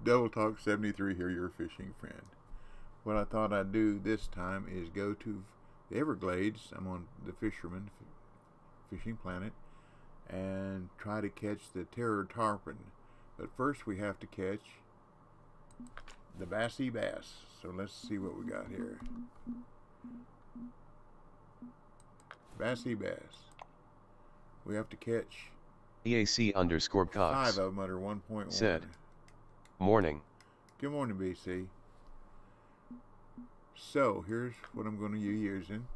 Double Talk 73 here, your fishing friend. What I thought I'd do this time is go to the Everglades. I'm on the Fisherman Fishing Planet and try to catch the tarpon. But first we have to catch the Bassy bass. So let's see what we got here. Bassy bass. We have to catch EAC_Cox 5 of them under 1.1. said, morning. Good morning, BC. So here's what I'm going to be using.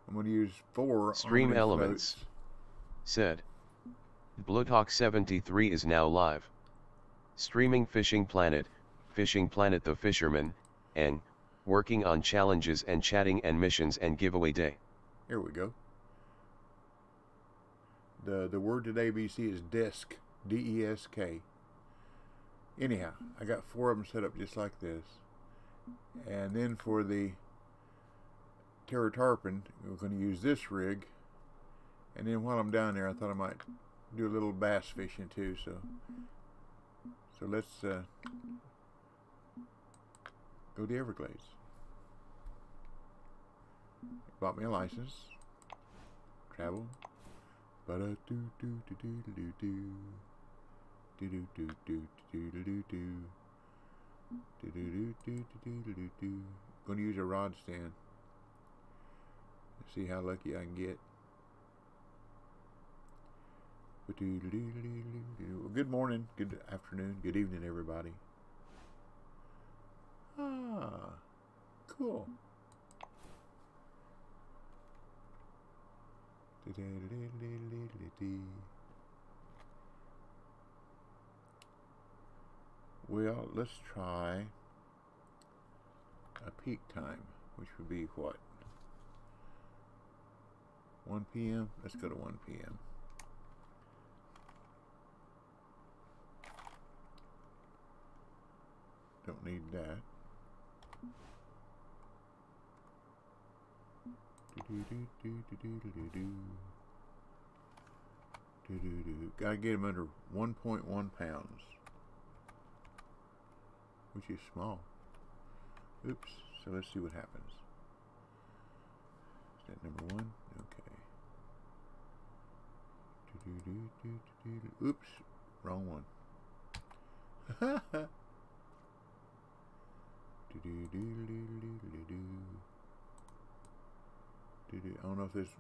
I'm going to use 4 Stream on Elements floats. said, Blowtalk 73 is now live. Streaming Fishing Planet the Fisherman, and working on challenges and chatting and missions and giveaway day. Here we go. The word today, BC, is desk, D-E-S-K. Anyhow, I got 4 of them set up just like this. And then for the tarpon, we're going to use this rig. And then while I'm down there, I thought I might do a little bass fishing too. So let's go to the Everglades. Bought me a license. Travel. Going to use a rod stand. See how lucky I can get. Well, good morning, good afternoon, good evening, everybody. Ah, cool. Well, let's try a peak time, which would be what? 1 p.m.? Let's go to 1 p.m. Don't need that. Gotta get them under 1.1 pounds, which is small. Oops. So let's see what happens. Is that number 1? Okay. Oops. Wrong one. I don't know if this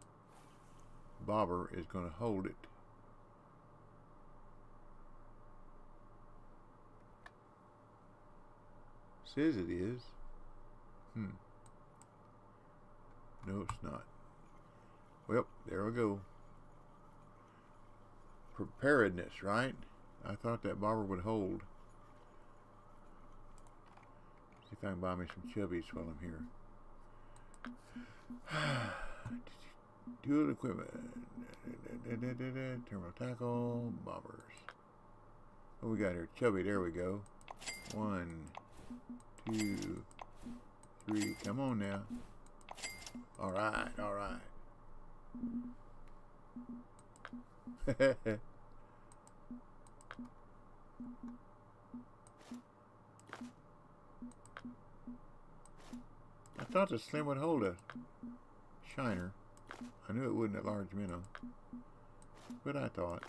bobber is going to hold it. Says it is. No, it's not. Well, there we go. Preparedness, right? I thought that bobber would hold. See if I can buy me some chubbies while I'm here. Dual equipment. Terminal tackle. Bobbers. What we got here? Chubby. There we go. 1, 2, 3. Come on now. All right. All right. I thought the slim would hold a shiner. I knew it wouldn't at large minnow, but I thought.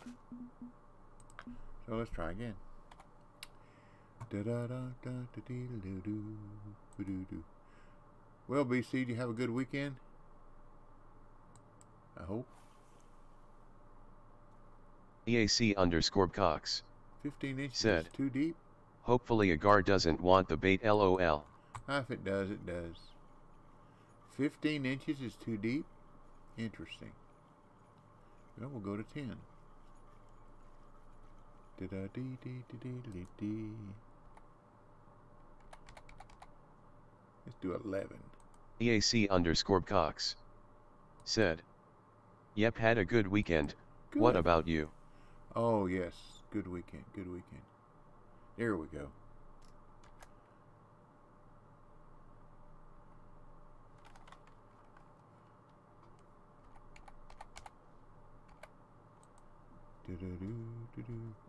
So let's try again. Well, BC, do you have a good weekend? I hope. EAC_Cox 15 inches said, is too deep? hopefully Agar doesn't want the bait LOL. If it does, it does. 15 inches is too deep? Interesting. Well, we'll go to 10. Let's do 11. EAC_Cox said, yep, had a good weekend. Good. What about you? Oh, yes. Good weekend. Good weekend. There we go.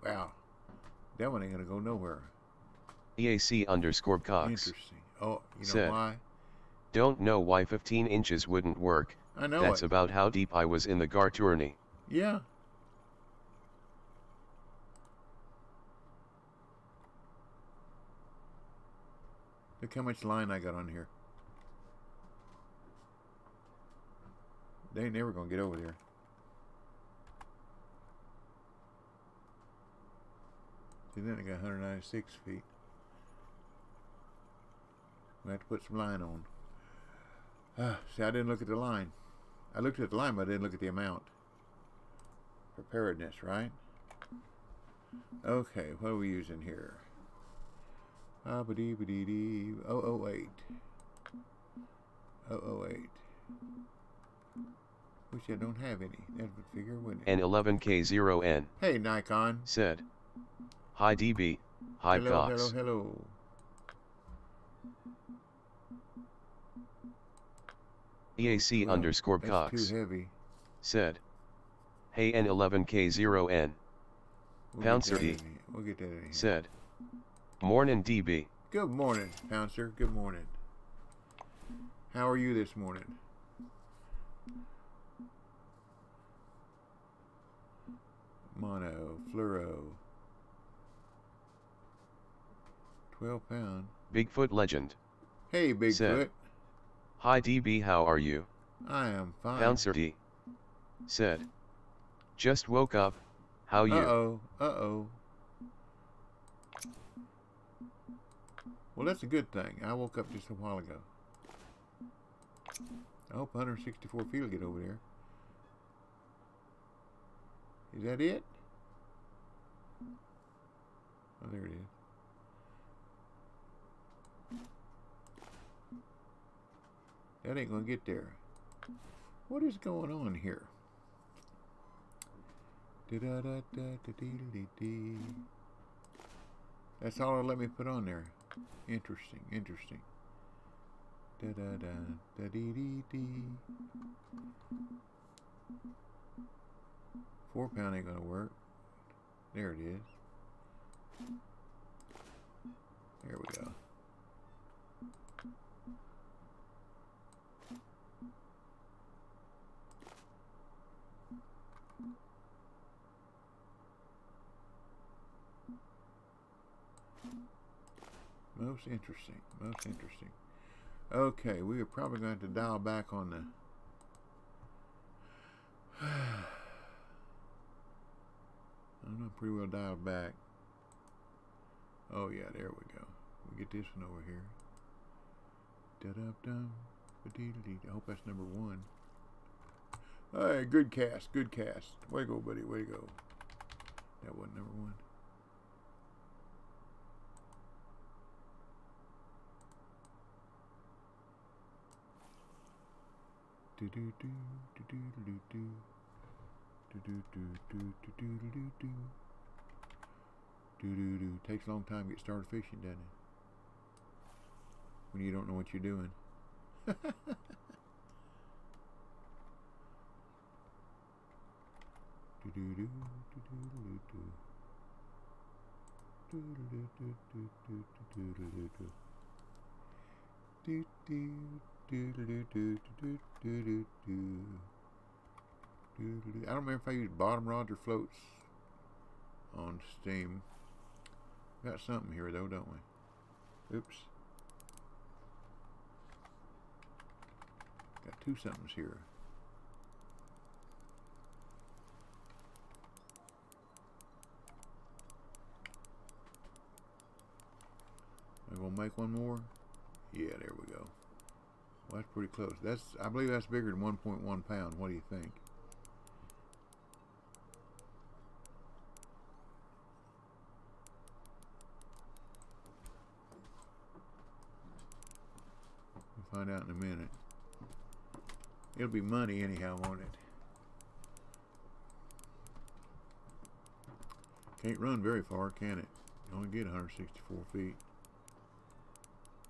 Wow. That one ain't gonna go nowhere. EAC_Cox Interesting. Oh, you know said, why? don't know why 15 inches wouldn't work. I know That's it. about how deep I was in the Gartourny. Yeah. Look how much line I got on here. They ain't never gonna get over there. See, then I got 196 feet. We have to put some line on. See, I didn't look at the line. I looked at the line, but I didn't look at the amount. Preparedness, right? Okay, what are we using here? Ba-dee-ba-dee-dee. 008. 008. Wish I don't have any. That would figure, wouldn't it? N11K0N. Hey, Nikon. Said. Hi DB. Hi Hello, Cox. hello. EAC_Cox. That's too heavy. Said. Hey N11K0N. Pouncer D. We'll get that in here. Said. Morning DB. Good morning, Pouncer. Good morning. How are you this morning? Mono, fluoro. 12 pound. Bigfoot legend. Hey, Bigfoot. Said. Hi DB, how are you? I am fine. Pouncer D. Said. Just woke up. How you? Uh-oh. Uh-oh. Well, that's a good thing. I woke up just a while ago. I hope 164 feet will get over there. Is that it? Oh, there it is. That ain't gonna get there. What is going on here? That's all it'll let me put on there. Interesting, interesting. 4 pound ain't gonna work. There it is. There we go. Most interesting. Most interesting. Okay, we are probably going to have to dial back on the... I don't know, pretty well dialed back. Oh yeah, there we go. We'll get this one over here. Da-dum-dum. I hope that's number 1. Hey, good cast, good cast. Way to go, buddy, way to go. That wasn't number 1. Do do do do do do do do do do do do do do do do do. Takes a long time to get started fishing, doesn't it? When you don't know what you're doing. Do do do do do do do do do do do do do do do. Do do do do do do do do do. I don't remember if I used bottom rods or floats on Steam. Got something here though, don't we? Oops. Got 2 somethings here. I'm gonna make one more. Yeah, there we go. Well, that's pretty close. I believe that's bigger than 1.1 pound. What do you think? We'll find out in a minute. It'll be money anyhow, won't it? Can't run very far, can it? You only get 164 feet.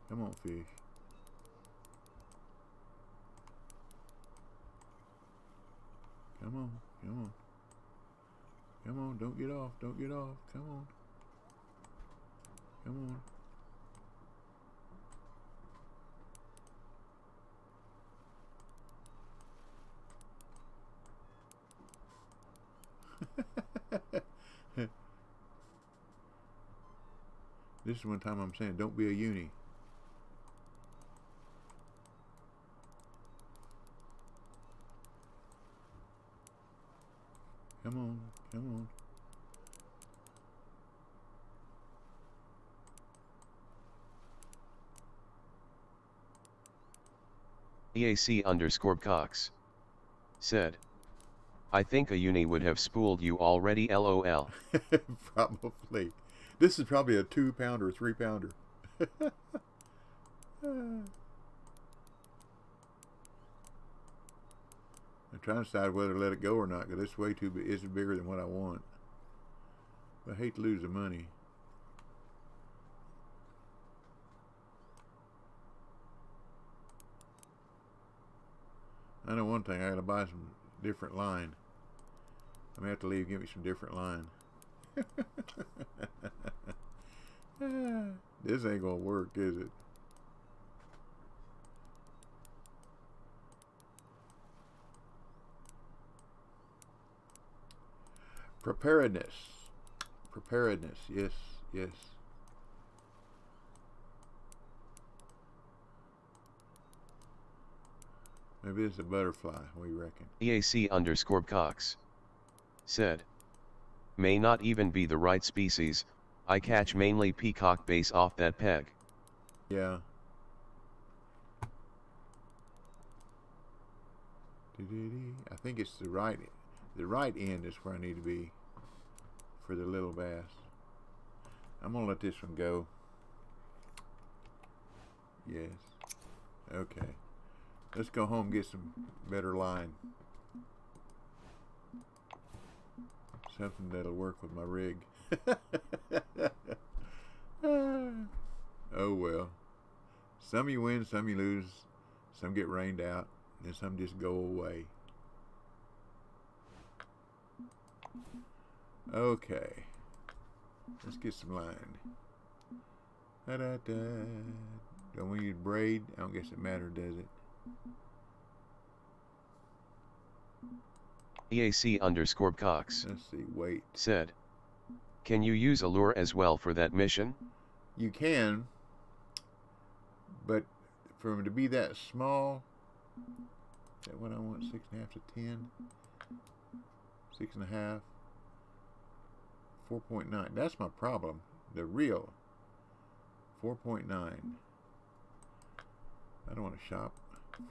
Come on, fish. Come on, come on. Come on, don't get off, don't get off. Come on. Come on. This is one time I'm saying don't be a uni. Come on, come on. EAC_Cox said, I think a uni would have spooled you already, LOL. Probably. This is probably a 2-pounder, 3-pounder. I'm trying to decide whether to let it go or not, because it's way too big. It's bigger than what I want. But I hate to lose the money. I know one thing, I gotta buy some different line. I'm gonna have to leave, give me some different line. This ain't gonna work, is it? Preparedness. Preparedness, yes, yes. Maybe it's a butterfly, what do you reckon? EAC_Cox said, may not even be the right species, I catch mainly peacock bass off that peg. Yeah. I think it's the right end is where I need to be for the little bass. I'm gonna let this one go. Yes. Okay. Let's go home and get some better line. Something that'll work with my rig. Oh well. Some you win, some you lose, some get rained out, and some just go away. Okay. Let's get some line. Da-da-da. Don't we need braid? I don't guess it matters, does it? EAC_Cox Let's see, wait. said, can you use a lure as well for that mission? You can, but for them to be that small, is that what I want? 6.5 to 10? 6.5? 4.9. That's my problem. The real 4.9. I don't want to shop.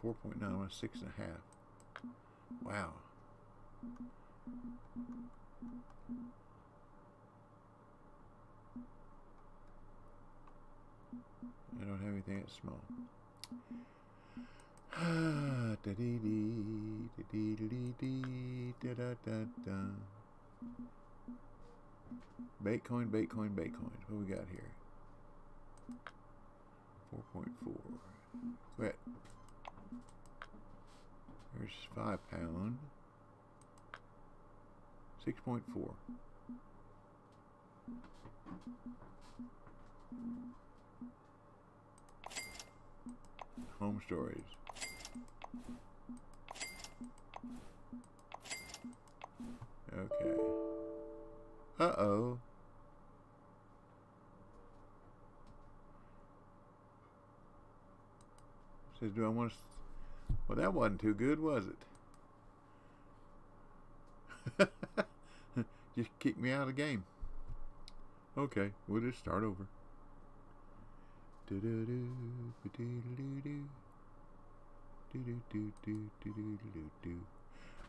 4.9. I want 6.5. Wow. I don't have anything that's small. Baitcoin, Baitcoin, Baitcoin. What we got here? 4.4. Quit. There's 5 pound. 6.4. Home stories. Okay. Uh-oh. Says, do I want to... Well, that wasn't too good, was it? Just kick me out of the game. Okay, we'll just start over. I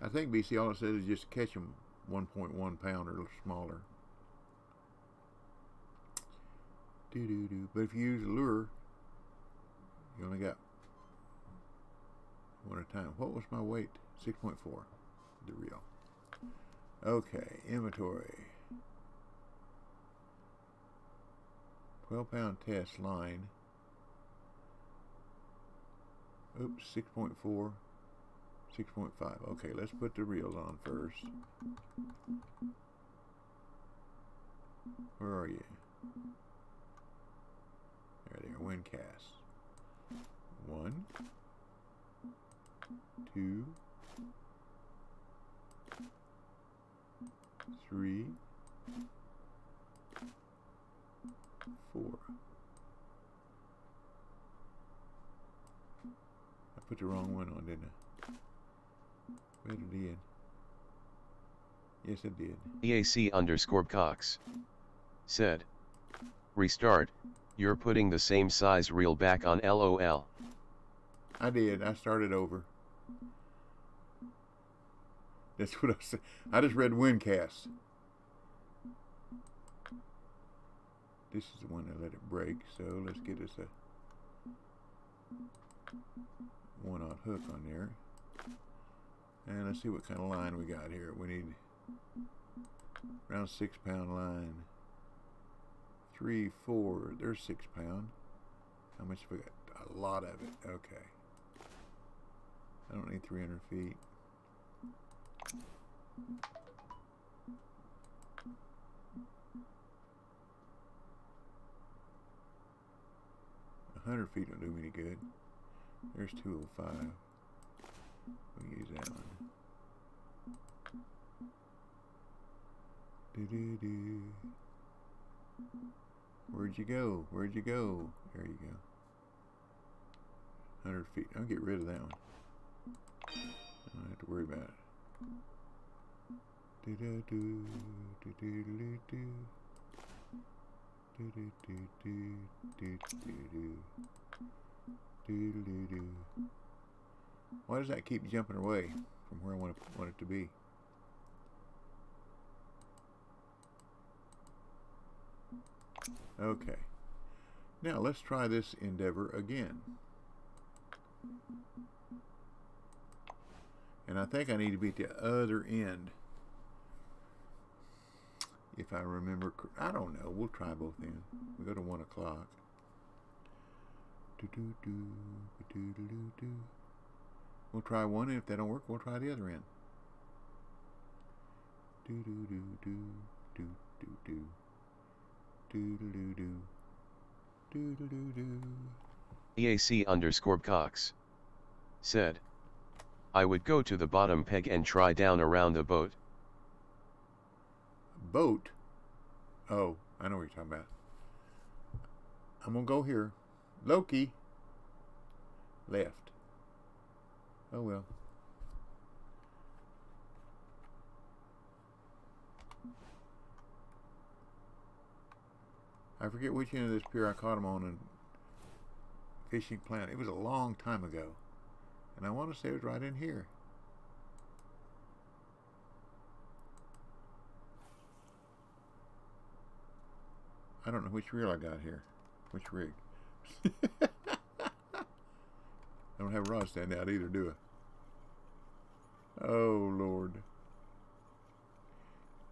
think BC all it says is just catch them 1.1 pound or smaller. But if you use a lure, you only got one at a time. What was my weight? 6.4. The reel. Okay, inventory. 12 pound test line. Oops, 6.4, 6.5. Okay, let's put the reels on first. Where are you? There they are, wind cast. 1, 2, 3, 4. put the wrong one on, didn't I? But it did. Yes, it did. EAC_Cox said, restart, you're putting the same size reel back on LOL. I did. I started over. That's what I said. I just read Windcast. This is the one that let it break, so let's get us a one-aught hook on there. And let's see what kind of line we got here. We need around 6 pound line. 3, 4, there's 6 pound. How much have we got? A lot of it. Okay. I don't need 300 feet. A 100 feet don't do me any good. There's 205. We'll use that one. Do-do-do. Where'd you go? Where'd you go? There you go. 100 feet. I'll get rid of that one. I don't have to worry about it. Do-do-do, do-do-do-do. Do-do-do-do, do-do-do. Do-do-do. Why does that keep jumping away from where I want it to be? Okay. Now let's try this endeavor again. And I think I need to be at the other end. If I remember, I don't know. We'll try both ends. We go to 1 o'clock. We'll try one, and if that don't work, we'll try the other end. EAC_Cox said, I would go to the bottom peg and try down around the boat. Boat? Oh, I know what you're talking about. I'm gonna go here. Loki. Left. Oh well. I forget which end of this pier I caught him on in Fishing Planet. It was a long time ago. And I want to say it was right in here. I don't know which reel I got here. Which rig. I don't have a rod stand out either, do I? Oh, Lord.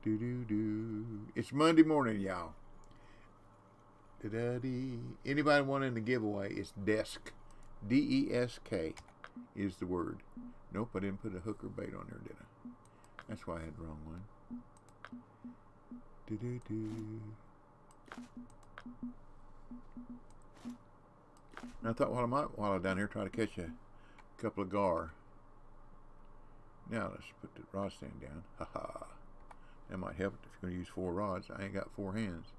Do-do-do. It's Monday morning, y'all. Da-da-dee. Anybody wanting the giveaway? It's desk. D-E-S-K is the word. Nope, I didn't put a hook or bait on there, did I? That's why I had the wrong one. Do-do-do. And I thought, well, I might, while I'm down here, try to catch a couple of gar. Now let's put the rod stand down. Ha-ha. That might help if you're going to use 4 rods. I ain't got 4 hands.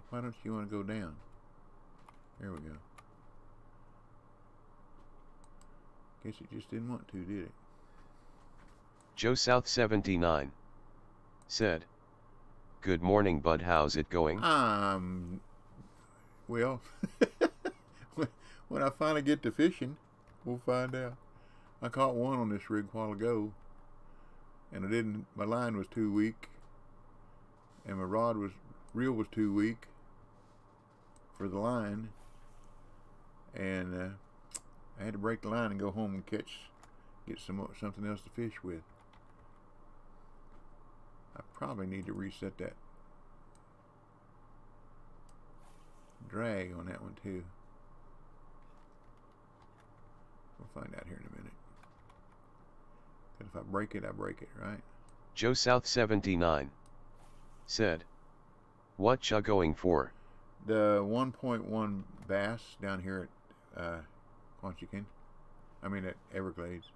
Why don't you want to go down? There we go. Guess it just didn't want to, did it? Joe South 79 said, good morning, bud, how's it going? Well, when I finally get to fishing, we'll find out. I caught one on this rig a while ago, and my line was too weak, and my reel was too weak for the line, and I had to break the line and go home and get something else to fish with. I probably need to reset that drag on that one too. We'll find out here in a minute. But if I break it, I break it, right? Joe South 79 said, what ya going for? The 1.1 bass down here at Quanchican. I mean at Everglades.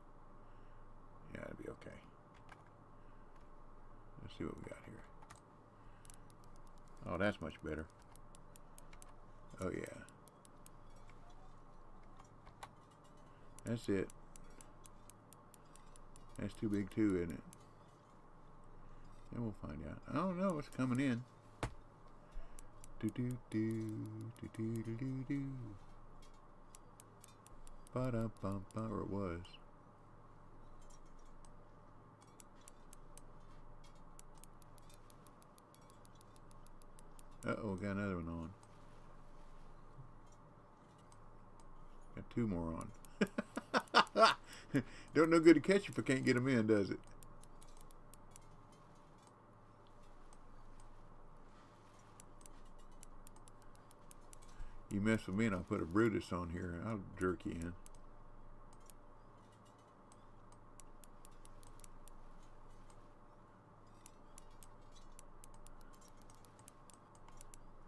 Yeah, Let's see what we got here. Oh, that's much better. Oh yeah. That's it. That's too big too, isn't it? Then we'll find out. I don't know what's coming in. Do do do do do do do do. Ba da bum ba, or it was. Uh-oh, got another one on. Got two more on. Don't know good to catch if I can't get them in, does it? You mess with me and I'll put a Brutus on here. I'll jerk you in.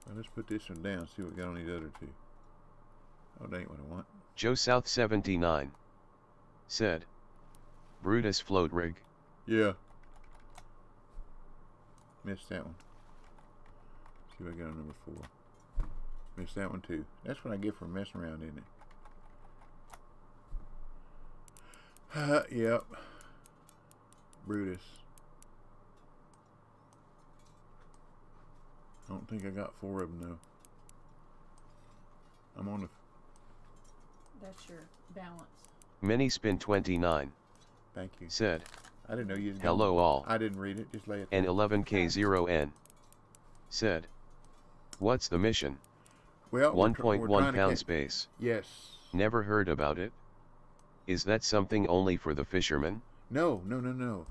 Well, let's put this one down, see what we got on these other two. Oh, that ain't what I want. Joe South 79 said, Brutus float rig. Yeah. Missed that one. See what I got on number 4. Missed that one too. That's what I get for messing around, isn't it? Yep. Brutus. I don't think I got 4 of them though. I'm on the... That's your balance. Mini Spin 29 Thank you. said, I didn't know you was hello going. all. I didn't read it. Just lay it there. And 11K0N said, what's the mission? Well, 1.1 pound space. Yes. Never heard about it. Is that something only for the fishermen? No, no, no, no.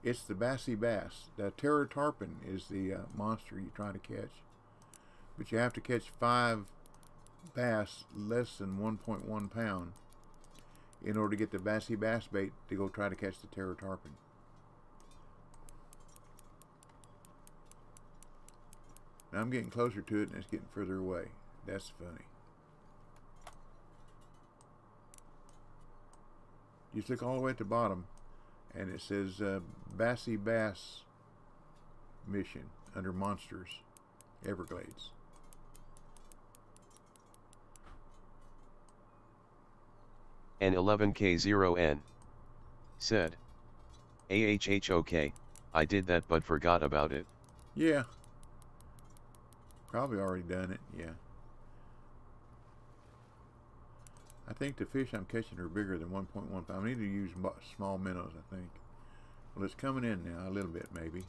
It's the Bassy bass. The terror tarpon is the monster you try to catch. But you have to catch 5 bass less than 1.1 pound in order to get the Bassy bass bait to go try to catch the terror tarpon. Now I'm getting closer to it and it's getting further away. That's funny. Just look all the way at the bottom and it says Bassy Bass Mission under Monsters, Everglades. And 11K0N said, AHHOK, I did that but forgot about it. Yeah. Probably already done it, yeah. I think the fish I'm catching are bigger than 1.1 pound. I need to use small minnows, I think. Well, it's coming in now, a little bit maybe.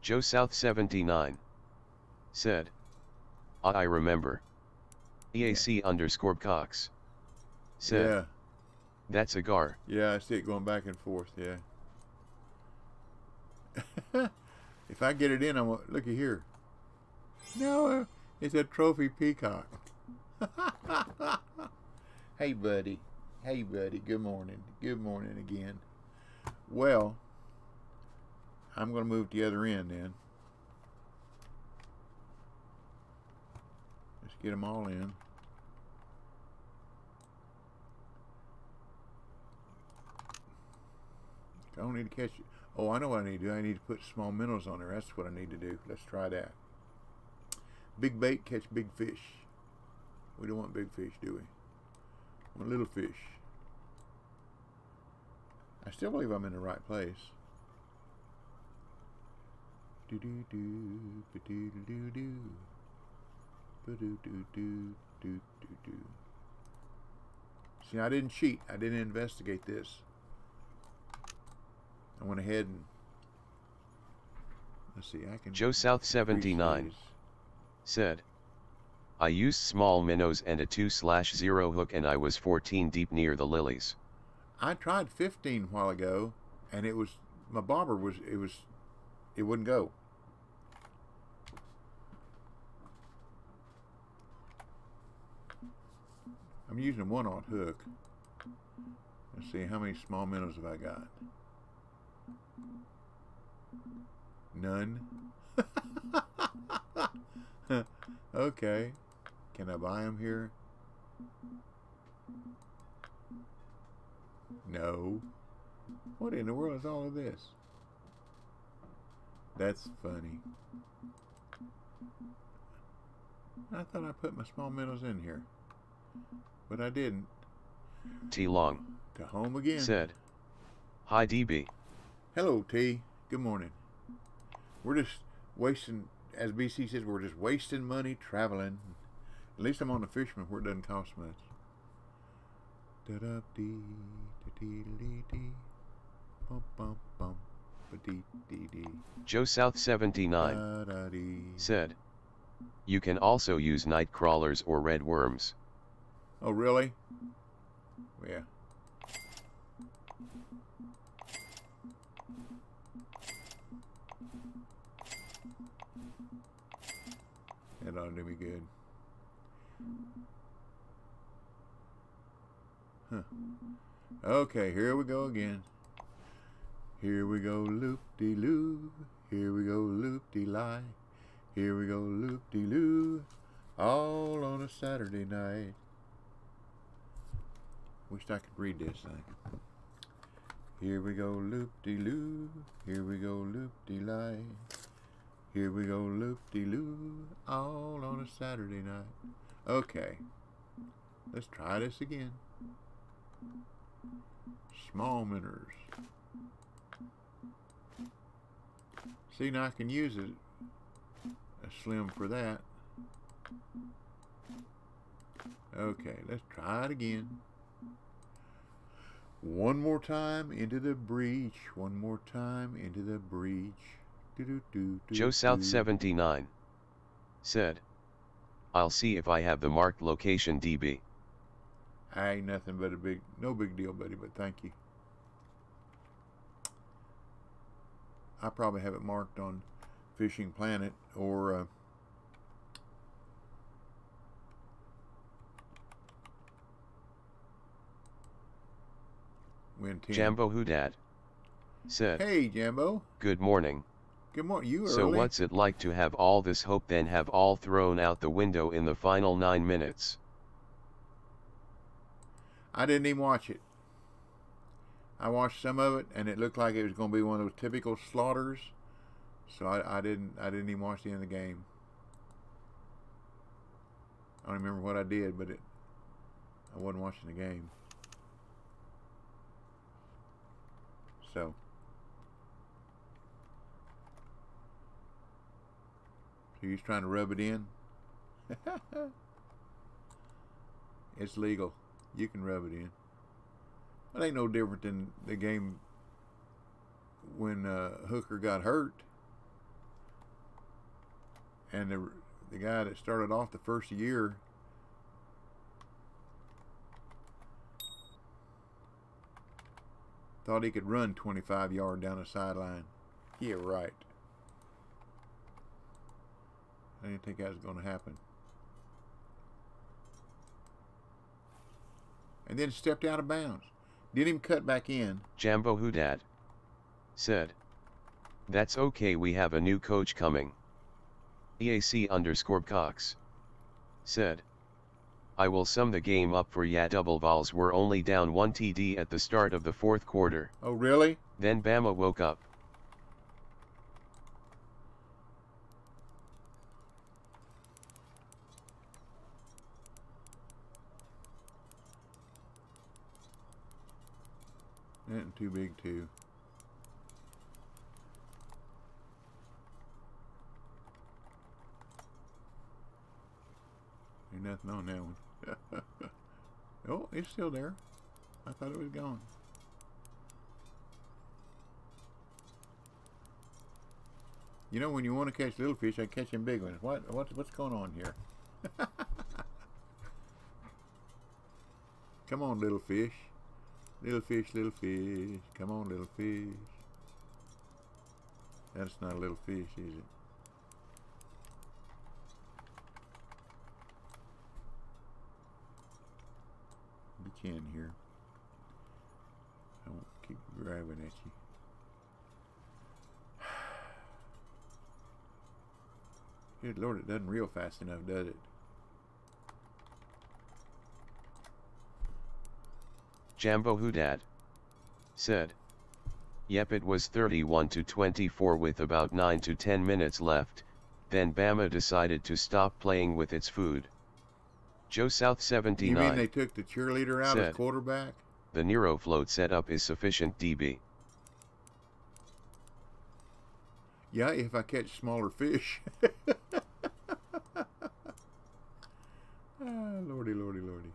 Joe South 79 said, I remember. EAC underscore Cox said, Yeah. That's a gar. Yeah, I see it going back and forth, yeah. If I get it in, I want, looky here. No, it's a trophy peacock. Hey, buddy. Hey, buddy. Good morning. Good morning again. Well, I'm going to move to the other end then. Let's get them all in. I don't need to catch it. Oh, I know what I need to do. I need to put small minnows on there. That's what I need to do. Let's try that. Big bait, catch big fish. We don't want big fish, do we? We want little fish. I still believe I'm in the right place. Do do do do do do do do do do do do do. See, I didn't cheat. I didn't investigate this. I went ahead and let's see. I can. Joe South 79 said, I used small minnows and a 2/0 hook and I was 14 deep near the lilies. I tried 15 a while ago, and it was my bobber was it wouldn't go. I'm using a 1/0 hook. Let's see how many small minnows have I got. None. Okay. Can I buy them here? No. What in the world is all of this? That's funny. I thought I put my small minnows in here, but I didn't. T Long. To home again. Said. Hi DB. Hello T. Good morning. We're just wasting, as BC says, we're just wasting money traveling. At least I'm on the fisherman where it doesn't cost much. Da-da-dee, da-dee-dee-dee, bum-bum-bum, ba-dee-dee-dee. Joe South 79 Da-da-dee. said. You can also use night crawlers or red worms. Oh, really? Yeah. That ought to do me good. Huh. Okay, here we go again. Here we go loop-de-loo. Here we go loop-de-lie. Here we go loop-de-loo. All on a Saturday night. Wished I could read this thing. Here we go loop-de-loo. Here we go loop-de-lie. Here we go loop-de-loo. All on a Saturday night. Okay. Let's try this again. Small minnows. See, now I can use a slim for that. Okay, let's try it again. One more time into the breach. One more time into the breach. Joe South 79 said. I'll see if I have the marked location DB. I ain't nothing but no big deal, buddy, but thank you. I probably have it marked on Fishing Planet or Win 10. Jambo Hoodad said. Hey, Jambo. Good morning. Good morning. You So early? what's it like to have all this hope then have all thrown out the window in the final 9 minutes? I didn't even watch it. I watched some of it, and it looked like it was going to be one of those typical slaughters. So I didn't even watch the end of the game. I don't remember what I did, but I wasn't watching the game. So you're just trying to rub it in? It's legal. You can rub it in. It ain't no different than the game when Hooker got hurt. And the guy that started off the first year thought he could run 25 yards down the sideline. Yeah, right. I didn't think that was going to happen. And then stepped out of bounds. Didn't even cut back in. Jambo Hoodad said. That's okay, we have a new coach coming. EAC_Cox said. I will sum the game up for ya. Double Vols were only down 1 TD at the start of the fourth quarter. Oh, really? Then Bama woke up. That too big too. Ain't nothing on that one. Oh, it's still there. I thought it was gone. You know, when you want to catch little fish, I catch them big ones. What's going on here? Come on, little fish. Little fish, little fish. Come on, little fish. That's not a little fish, is it? Get you in here. I won't keep grabbing at you. Good Lord, it doesn't reel fast enough, does it? Jambo Hoodad said. Yep, it was 31-24 with about 9 to 10 minutes left, then Bama decided to stop playing with its food. Joe South You mean 79 they took the cheerleader out as said, quarterback? "The Nero float setup is sufficient DB." Yeah, if I catch smaller fish. Ah, lordy, lordy, lordy.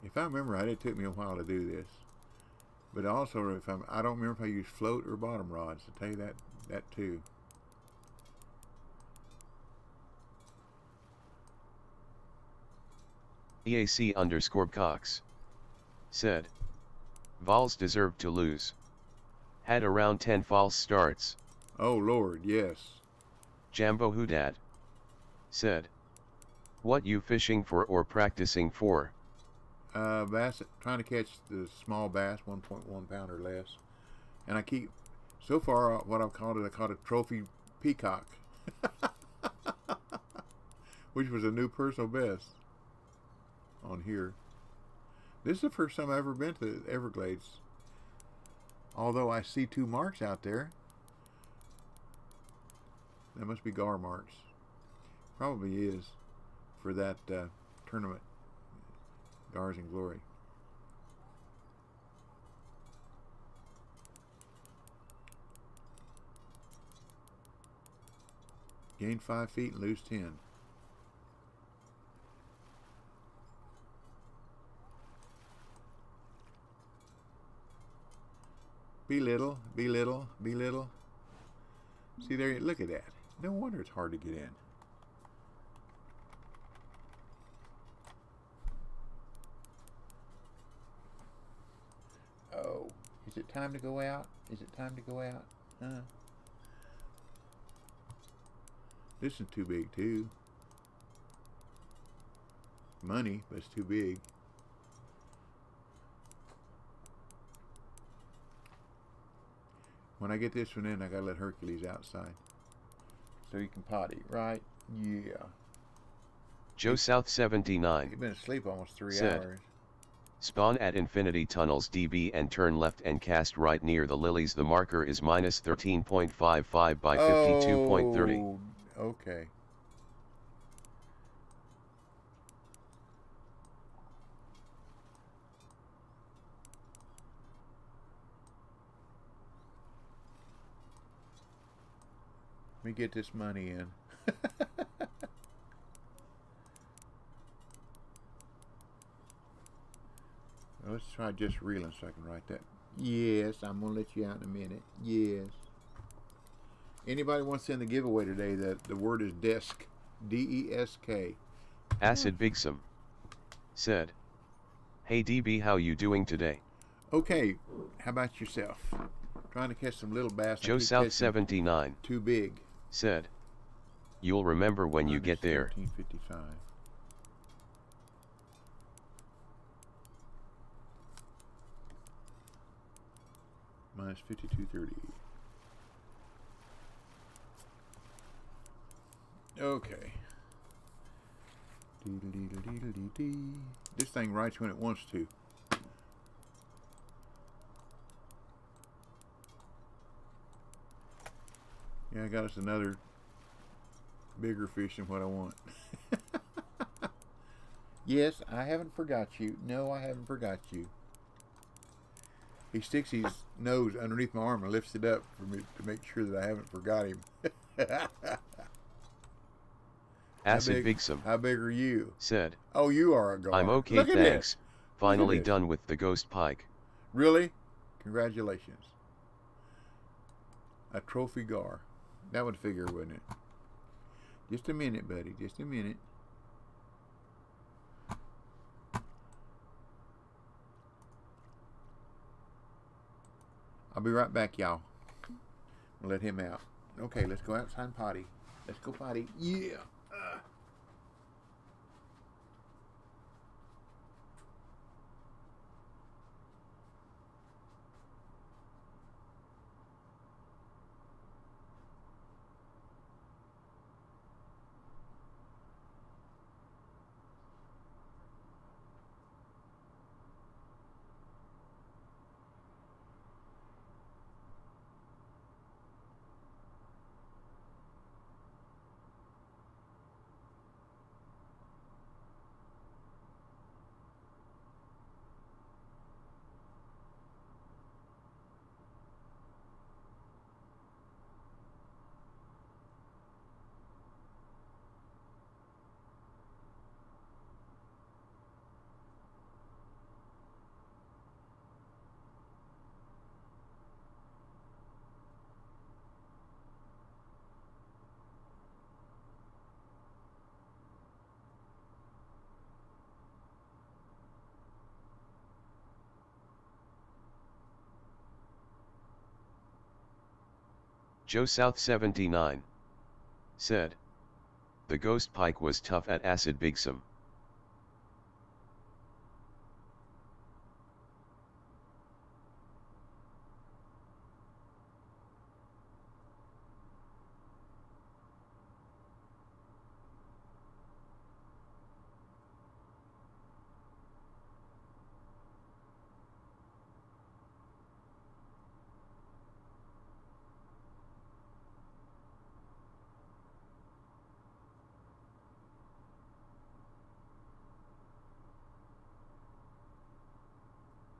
If I remember right, it took me a while to do this. But also, I don't remember if I used float or bottom rods. To tell you that too. EAC_Cox said, "Vols deserved to lose. Had around 10 false starts." Oh Lord, yes. Jambo Hoodad said, "What you fishing for or practicing for?" Bass, trying to catch the small bass, 1.1 pound or less. And I keep, so far, what I've called it, I caught a trophy peacock, which was a new personal best on here. This is the first time I've ever been to the Everglades. Although I see 2 marks out there. That must be gar marks. Probably is for that tournament, Gars and Glory. Gain 5 feet and lose 10. Be little, be little, be little. See there, look at that. No wonder it's hard to get in. Oh, is it time to go out? Is it time to go out? This is too big too. Money, but it's too big. When I get this one in, I gotta let Hercules outside so he can potty, right? Yeah. Joe South 79 He's been asleep almost 3 said, hours. "Spawn at Infinity Tunnels DB and turn left and cast right near the lilies. The marker is minus 13.55 by 52.30. Oh, okay. Let me get this money in. Let's try just reeling so I can write that. Yes, I'm going to let you out in a minute. Yes. Anybody wants in the giveaway today, the word is desk. D-E-S-K. Acid Bigsum said, "Hey DB, how you doing today?" Okay, how about yourself? Trying to catch some little bass. Joe South 79 too big. said, "You'll remember when you get there." 13.55. Minus 52.30. Okay. This thing writes when it wants to. Yeah, I got us another bigger fish than what I want. Yes, I haven't forgot you. No, I haven't forgot you. He sticks his nose underneath my arm and lifts it up for me to make sure that I haven't forgot him. Acid Bigsum How big are you? said, Oh, you are a gar. "I'm okay, Look at thanks. this. Finally this. done with the ghost pike." Really? Congratulations. A trophy gar. That would figure, wouldn't it? Just a minute, buddy. Just a minute. I'll be right back, y'all. We'll let him out. Okay, let's go outside and potty. Let's go potty. Yeah. Joe South 79 said, the ghost pike was tough at acid bigsum.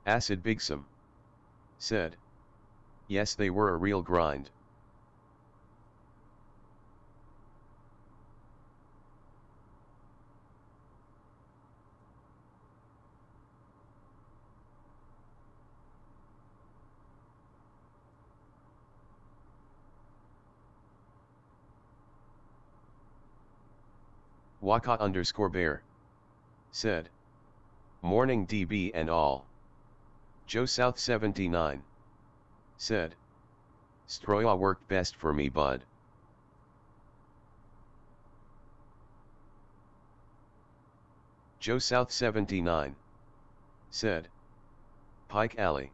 Acid bigsum said, yes, they were a real grind. Waka_bear said, morning DB and all. Joe South 79 said, Stroya worked best for me, bud. Joe South 79 said, Pike Alley.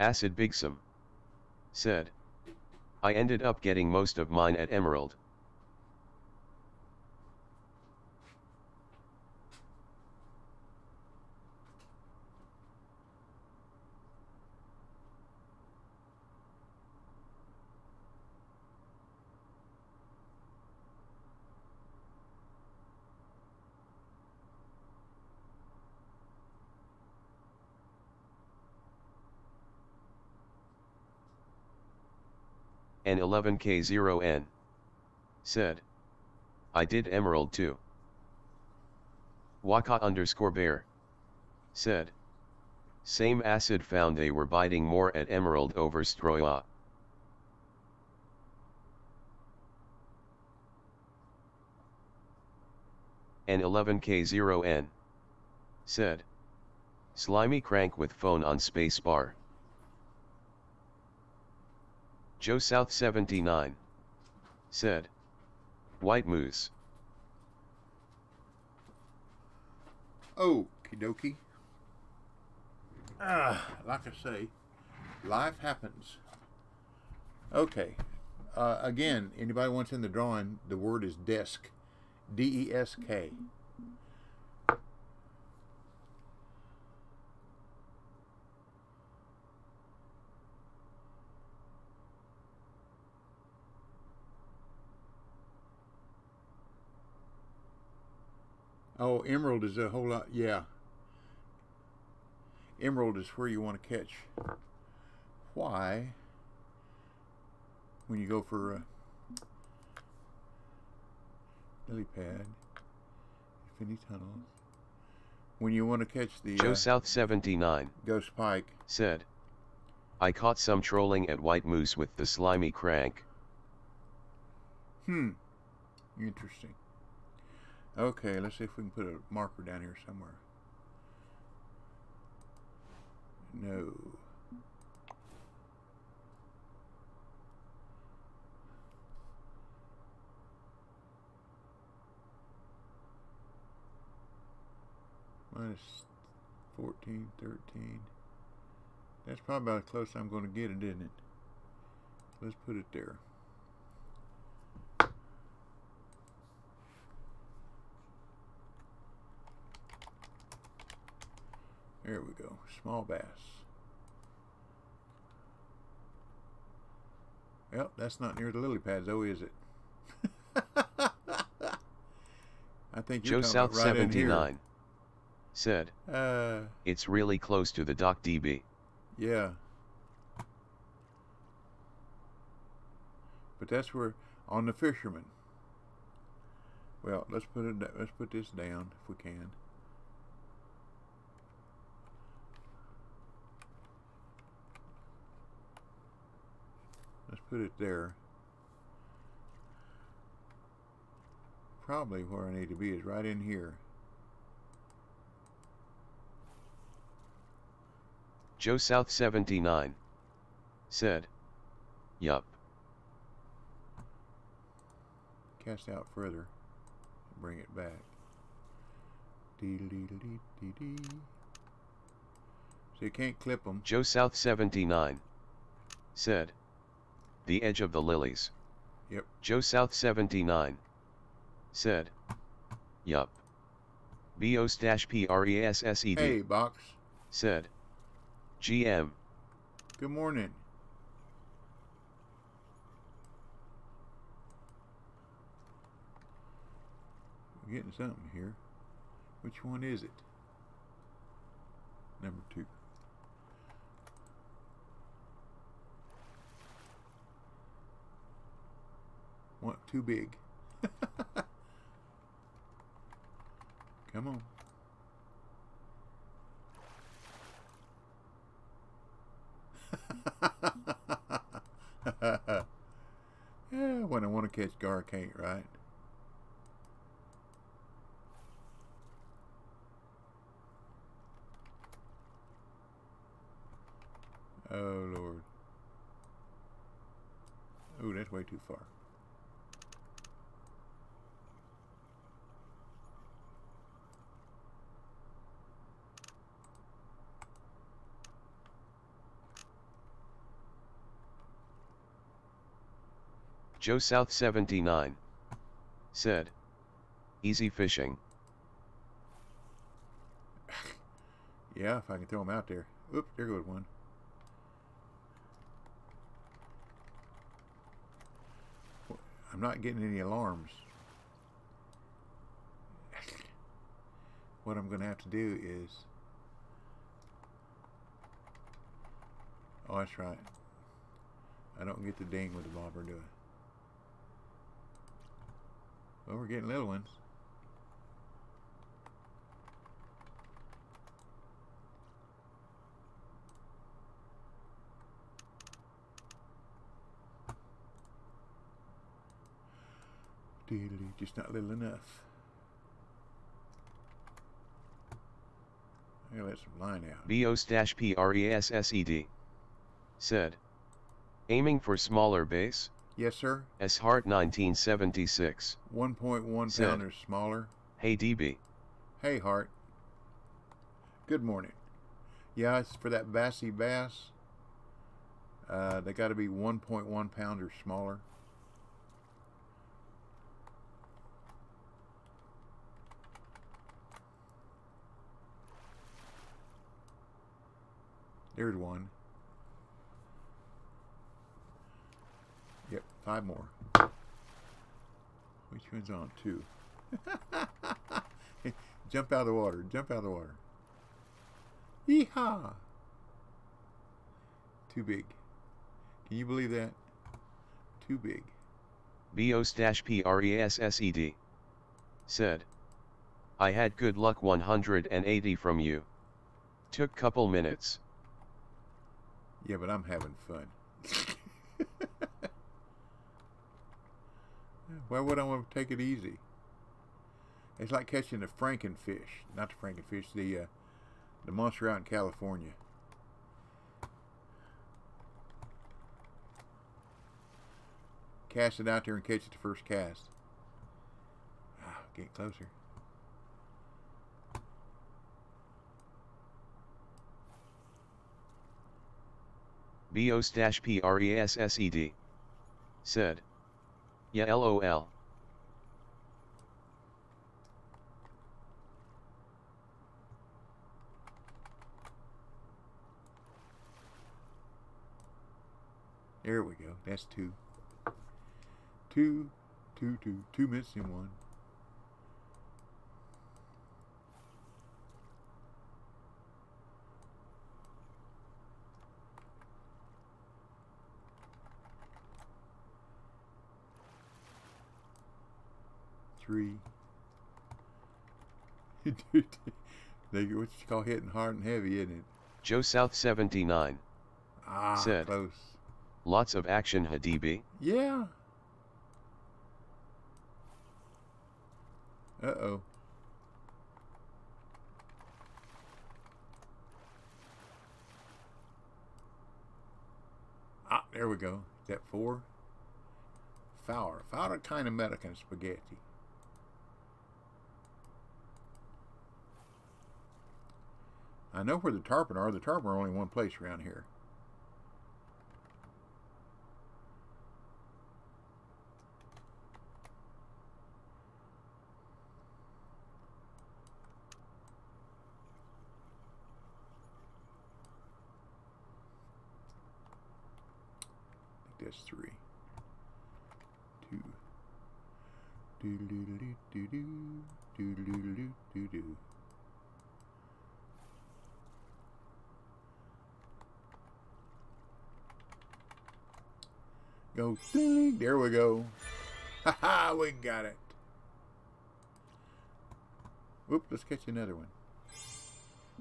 Acid bigsum said, I ended up getting most of mine at Emerald. N11K0N said, I did Emerald too. Waka_bear said, same acid, found they were biting more at Emerald over Stroya. N11K0N said, slimy crank with phone on spacebar. Joe South 79 said, white moose. Okie dokie. Like I say, life happens. Okay. Again, anybody wants in the drawing, the word is desk. D-E-S-K. Oh, emerald is a whole lot, yeah. Emerald is where you want to catch. Why, when you go for a lily pad, infinity tunnels, when you want to catch the Joe South 79 ghost pike, said, I caught some trolling at white moose with the slimy crank. Interesting. Okay, let's see if we can put a marker down here somewhere. No. Minus 14, 13. That's probably about as close I'm going to get it, isn't it? Let's put it there. There we go. Small bass. Well, that's not near the lily pads, though, is it? I think you're Joe talking South about right in here. 79 said, it's really close to the dock DB. Yeah. But that's where, on the fisherman. Well, let's put this down if we can. Let's put it there. Probably where I need to be is right in here. Joe South 79 said, yup. Cast out further. Bring it back. Dee-dee-dee-dee-dee-dee. So you can't clip them. Joe South 79 said, the edge of the lilies. Yep. Joe South 79 said, yup. BOS-PRESSED Hey, Box. said, GM. Good morning. We're getting something here. Which one is it? Number 2. One too big. Come on. Yeah, when I want to catch gar, I can't, right? Oh, Lord. Oh, that's way too far. Joe South 79 said, easy fishing. Yeah, if I can throw them out there. Oops, there goes one. I'm not getting any alarms. What I'm going to have to do is... Oh, that's right. I don't get the ding with the bobber, do I? Well, we're getting little ones. Just not little enough. I gotta let some line out. BOS-PRESSED said, aiming for smaller base? Yes, sir. S Hart 1976 1.1 said, pounders smaller. hey DB. Hey, Hart. Good morning. Yeah, it's for that Bassy bass. They got to be 1.1 pounders smaller. There's one. Yep, 5 more. Which one's on? 2. Jump out of the water. Jump out of the water. Yeehaw! Too big. Can you believe that? Too big. BOS-PRESSED said, I had good luck 180 from you. Took couple minutes. Yeah, but I'm having fun. Why would I want to take it easy? It's like catching the frankenfish. Not the frankenfish, the monster out in California. Cast it out there and catch it the first cast. Ah, get closer. BOS-PRESSED said, yeah LOL. There we go. That's two. Two missing one. Three. Dude, they what you call hitting hard and heavy, isn't it? Joe South 79 said, close. Lots of action, Hadibi. Yeah. Uh-oh. Ah, there we go. Is that four? Fowler. Fowler kind of American spaghetti. I know where the tarpon are. The tarpon are only one place around here. I think that's three. Two. Do-do-do-do-do-do. Do-do-do-do-do-do. Go, ding, there we go. Ha ha, we got it. Whoop, let's catch another one.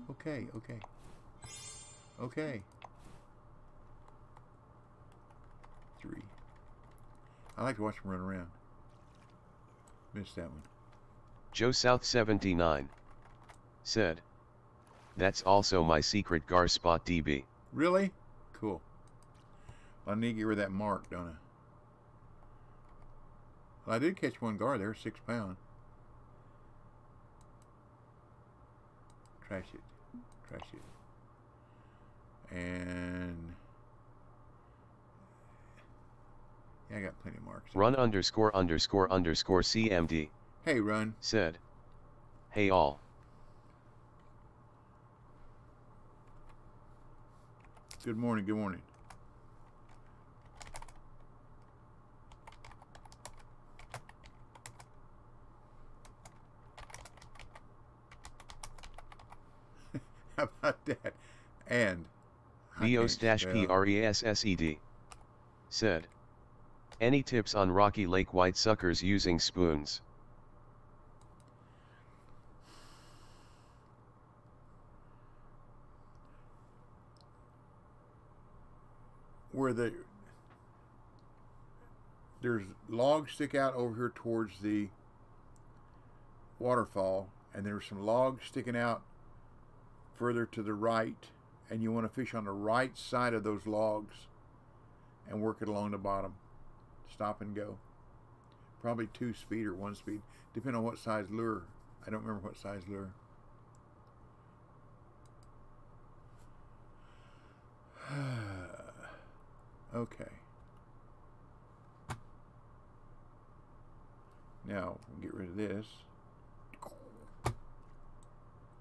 Okay. Three. I like to watch them run around. Missed that one. Joe South 79 said, that's also my secret gar spot, DB. Really? Cool. I need to get rid of that mark, don't I? Well, I did catch one gar there, 6 pound. Trash it. And yeah, I got plenty of marks. Run _ CMD. Hey, Run. Said, hey all. Good morning. How about that? And Bios-Pressed said, any tips on Rocky Lake white suckers using spoons? Where there's logs stick out over here towards the waterfall, and there's some logs sticking out further to the right, and you want to fish on the right side of those logs and work it along the bottom. Stop and go. Probably 2 speed or 1 speed, depending on what size lure. I don't remember what size lure. Okay. Now, we'll get rid of this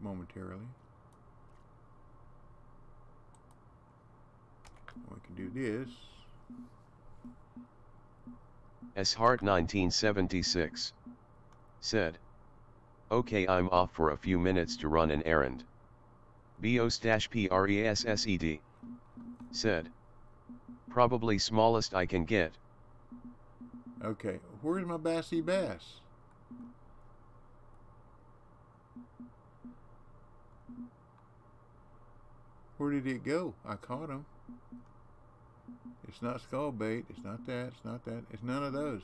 momentarily. We can do this. Shart 1976 said, okay, I'm off for a few minutes to run an errand. Bios-Pressed said, probably smallest I can get. Okay, where's my Bassy bass? Where did it go? I caught him. It's not skull bait. It's not that. It's not that. It's none of those.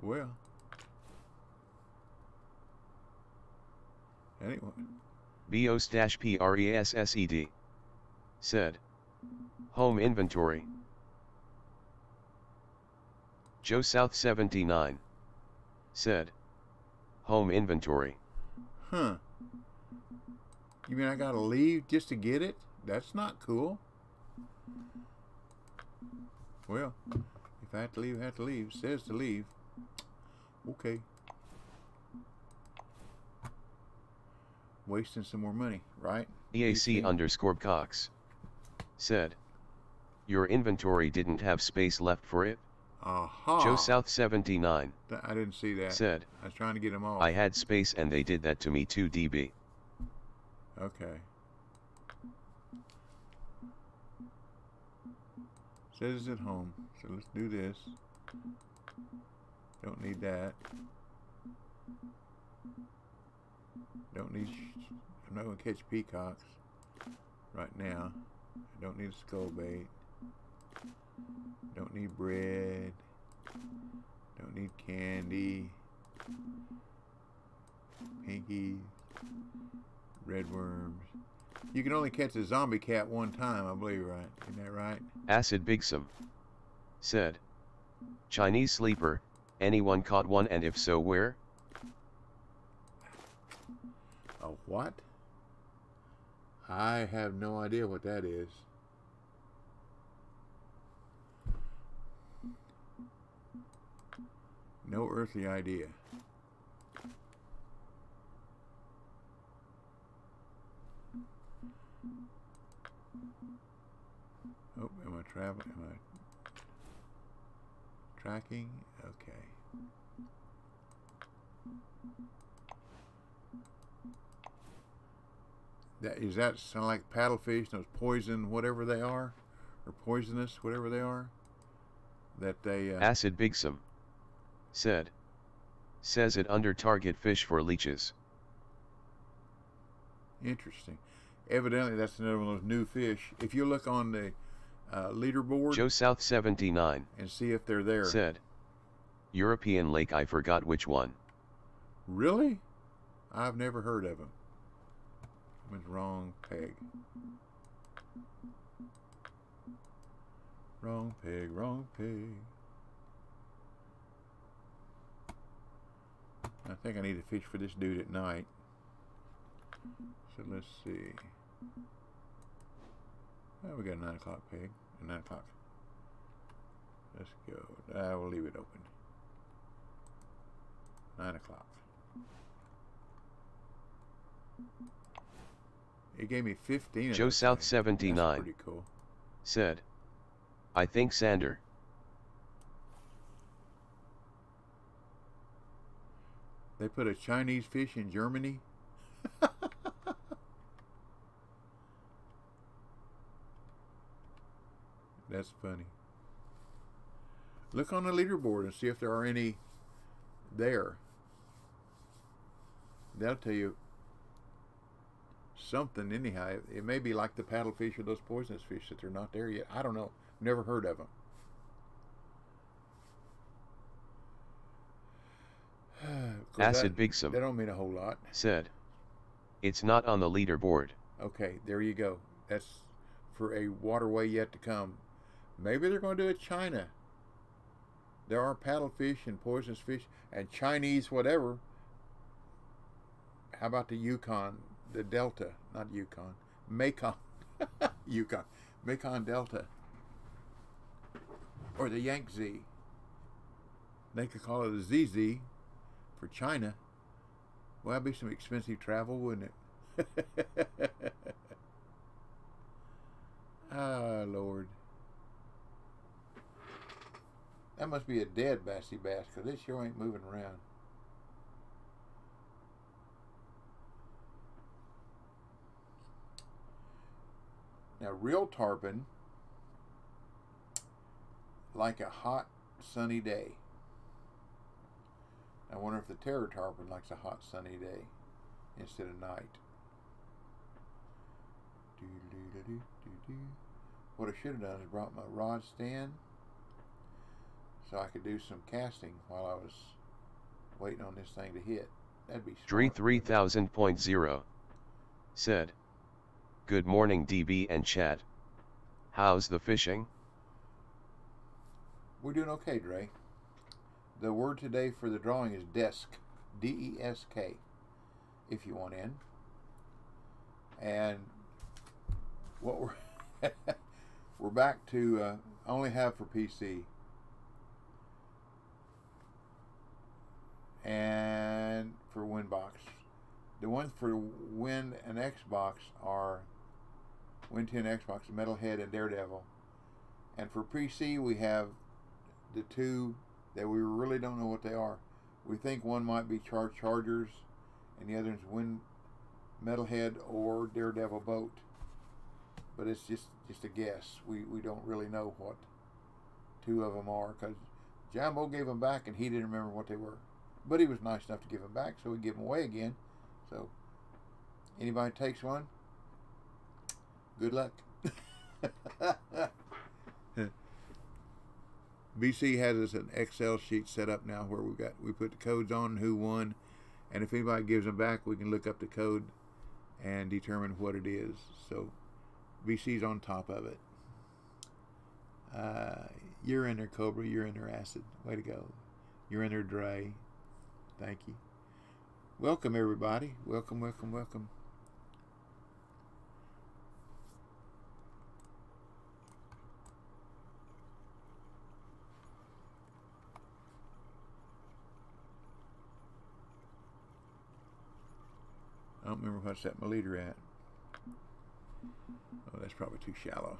Well. Anyway. Bios-Pressed said, home inventory. Joe South 79 said, home inventory. Huh. You mean I gotta leave just to get it? That's not cool. Well, if I have to leave, I have to leave. It says to leave. Okay. wasting some more money, right? EAC _ Cox said, your inventory didn't have space left for it? Aha. Joe South 79 I didn't see that. said, I was trying to get them off. I had space and they did that to me too, DB. Okay. Says it's at home, so let's do this. Don't need that. Don't need. I'm not gonna catch peacocks right now. I don't need a skull bait. Don't need bread. Don't need candy. Pinkies. Red worms. You can only catch a zombie cat one time, I believe, right? Isn't that right? Acid Bigsum said, Chinese sleeper, anyone caught one, and if so, where? A what? I have no idea what that is. No earthly idea. Oh, am I traveling? Am I tracking? Okay. Is that sound like paddlefish? Those poison, whatever they are, or poisonous, whatever they are. That they. Acid Bigsum said, says it under target fish for leeches. Interesting. Evidently, that's another one of those new fish. If you look on the leaderboard, Joe South 79 and see if they're there. said, European lake, I forgot which one. Really? I've never heard of them. Went wrong peg. Wrong peg, wrong peg. I think I need to fish for this dude at night. So let's see. Oh, we got a 9 o'clock peg. 9 o'clock. Let's go. We'll leave it open. 9 o'clock. It gave me 15. Joe South 79 That's pretty cool. Said, I think Sander. They put a Chinese fish in Germany? That's funny. Look on the leaderboard and see if there are any there. They'll tell you something anyhow. It may be like the paddlefish or those poisonous fish that they're not there yet. I don't know. Never heard of them. Acid Bigsum. That don't mean a whole lot. Said, it's not on the leaderboard. Okay, there you go. That's for a waterway yet to come. Maybe they're going to do it China. There are paddlefish and poisonous fish and Chinese whatever. How about the Yukon, the Delta, not Yukon, Mekong, Yukon, Mekong Delta, or the Yangtze. They could call it a ZZ for China. Well, that'd be some expensive travel, wouldn't it? Ah, Lord. That must be a dead Bassy bass, because it sure ain't moving around. Now, real tarpon like a hot, sunny day. I wonder if the terror tarpon likes a hot, sunny day instead of night. What I should have done is brought my rod stand so I could do some casting while I was waiting on this thing to hit. That'd be smart. Dree 3000.0 said, good morning DB and chat. How's the fishing? We're doing okay, Dre. The word today for the drawing is desk, D-E-S-K, if you want in. And what we're back to only have for PC. And for Winbox. The ones for Win and Xbox are Win 10 Xbox, Metalhead and Daredevil. And for PC, we have the two that we really don't know what they are. We think one might be Chargers, and the other is Win Metalhead or Daredevil Boat. But it's just a guess. We don't really know what two of them are, because Jambo gave them back and he didn't remember what they were. But he was nice enough to give them back, so we give them away again. So anybody takes one, good luck. BC has us an Excel sheet set up now where we put the codes on, who won, and if anybody gives them back, we can look up the code and determine what it is. So BC's on top of it. You're in there, Cobra. You're in there, Acid. Way to go. You're in there, Dre. Thank you. Welcome, everybody. Welcome, welcome, welcome. I don't remember what I set my leader at. Oh, that's probably too shallow.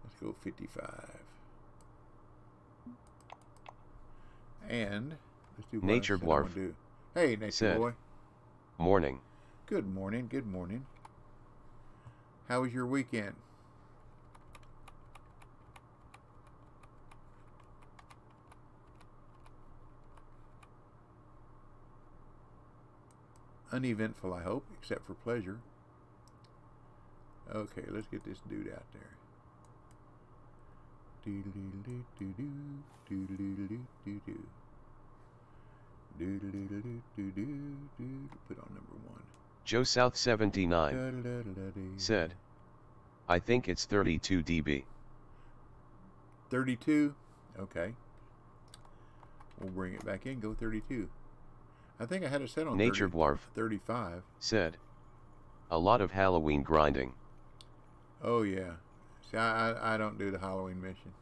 Let's go 55. And let's do what Nature Dwarf. Do. Hey, Nature said, Boy. Morning. Good morning. Good morning. How was your weekend? Uneventful, I hope, except for pleasure. Okay, let's get this dude out there. Put on number 1. Joe South 79 said, I think it's 32 dB. 32? Okay. We'll bring it back in, go 32. I think I had it set on Nature Dwarf 35. Said, a lot of Halloween grinding. Oh yeah. See, I don't do the Halloween mission.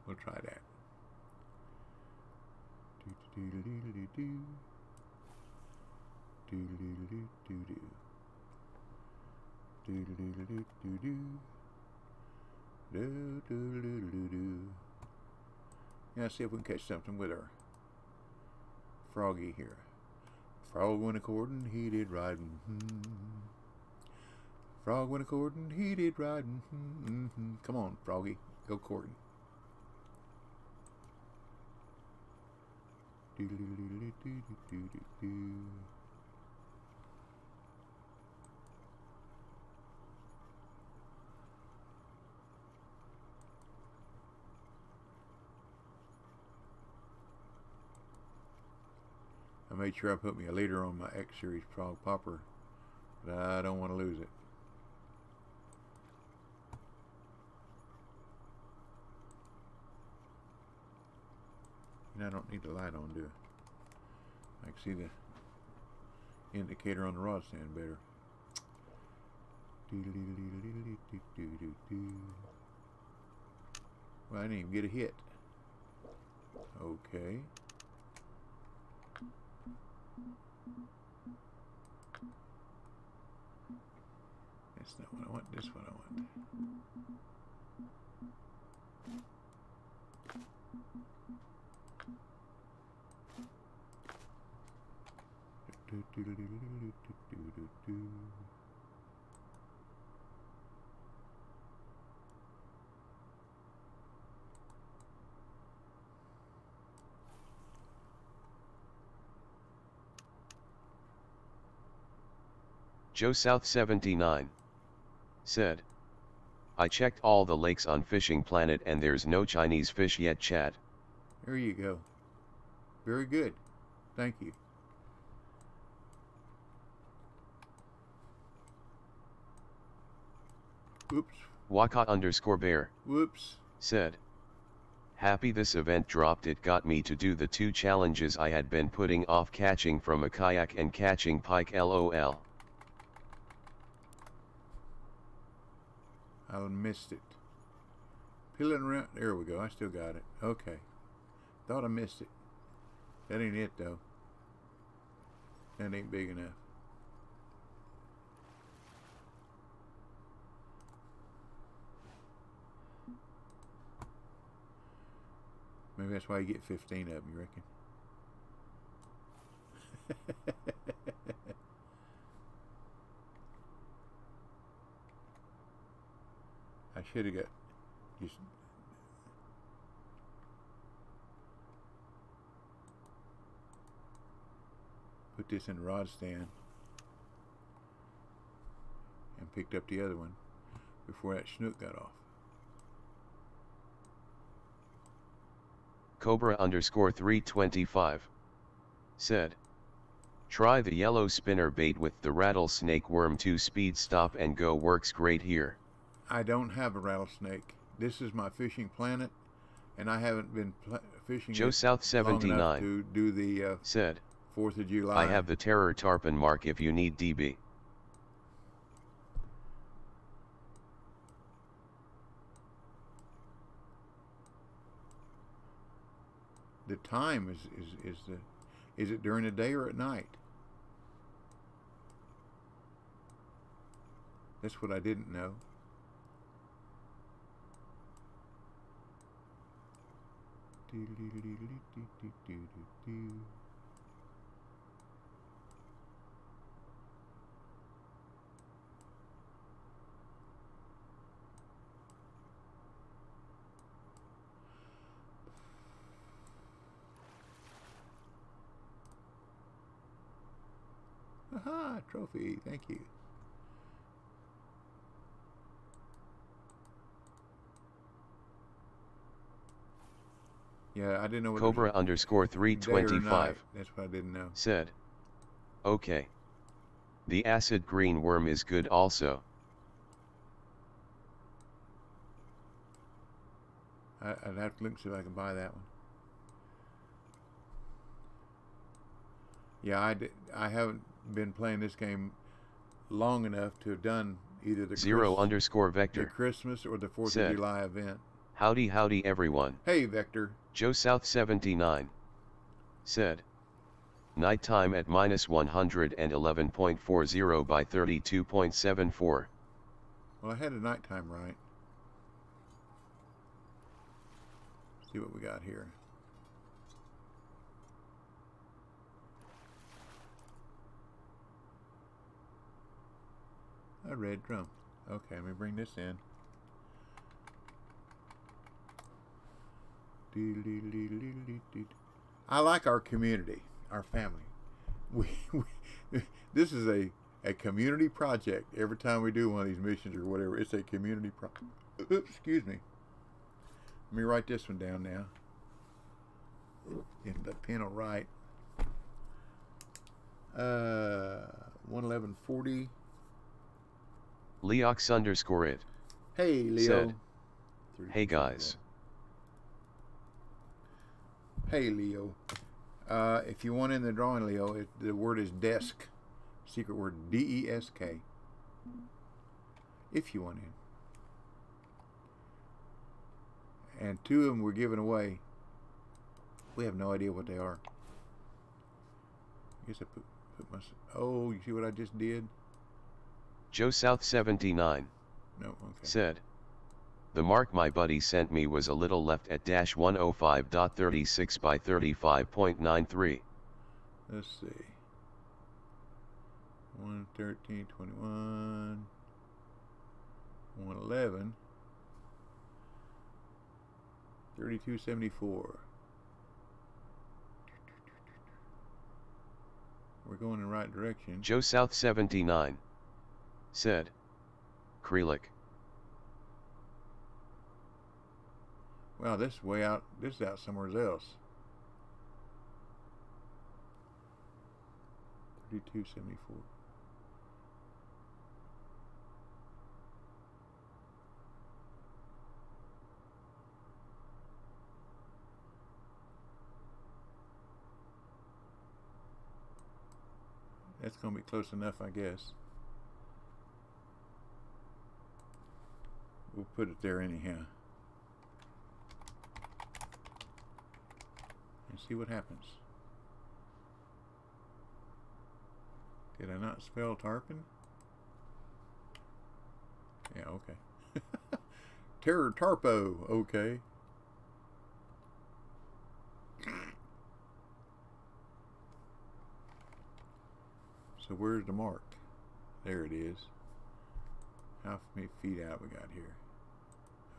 We'll try that. Yeah, see if we can catch something with our Froggy here. Frog went a-courtin', he did riding. Frog went a-courtin', he did riding. Come on, Froggy, go courting. I made sure I put me a leader on my X Series Frog Popper, but I don't want to lose it. And I don't need the light on, do I? I can see the indicator on the rod stand better. Well, I didn't even get a hit. Okay. That's not what I want. This is what I want. Joe South 79 said, I checked all the lakes on Fishing Planet and there's no Chinese fish yet, Chad. There you go. Very good. Thank you. Oops. Waka_bear Whoops. said, happy this event dropped. It got me to do the 2 challenges I had been putting off, catching from a kayak and catching pike, LOL. I missed it. Peeling around. There we go. I still got it. Okay. Thought I missed it. That ain't it though. That ain't big enough. Maybe that's why you get 15 of them, you reckon? I should have got just put this in the rod stand and picked up the other one before that snook got off. Cobra_325 said, try the yellow spinner bait with the rattlesnake worm 2-speed stop and go, works great here. I don't have a rattlesnake. This is my fishing planet, and I haven't been fishing Joe South 79 to do the said, 4th of July. I have the Terror Tarpon mark if you need DB. The time is it during the day or at night? That's what I didn't know. Aha, trophy, thank you. Yeah, I didn't know what Cobra_325 That's what I didn't know. said, okay. The acid green worm is good also. I'd have to look and see if I can buy that one. Yeah, I haven't been playing this game long enough to have done either the _Vector the Christmas or the 4th said, of July event. Howdy everyone. Hey Vector. Joe South 79 said, nighttime at -111.40 by 32.74. Well, I had a nighttime right. See what we got here. A red drum. Okay, let me bring this in. I like our community, our family. This is a community project. Every time we do one of these missions or whatever, it's a community project. Excuse me. Let me write this one down now. If the pen will write. 11140. Leox_it. Hey Leo. Said, hey guys. Hey Leo. If you want in the drawing, Leo, the word is desk. Secret word DESK. If you want in. And 2 of them were given away. We have no idea what they are. I guess I put my... Oh, you see what I just did? Joe South 79 No, okay. said, the mark my buddy sent me was a little left at -105.36 by 35.93. Let's see. 113.21. 111. 32.74. We're going in the right direction. Joe South 79 said, Krelik. Wow, this is way out. This is out somewhere else. 32.74. That's going to be close enough, I guess. We'll put it there anyhow. see what happens. Did I not spell tarpon? Yeah, okay. Terror Tarpo, okay. So where's the mark? There it is. How many feet out we got here?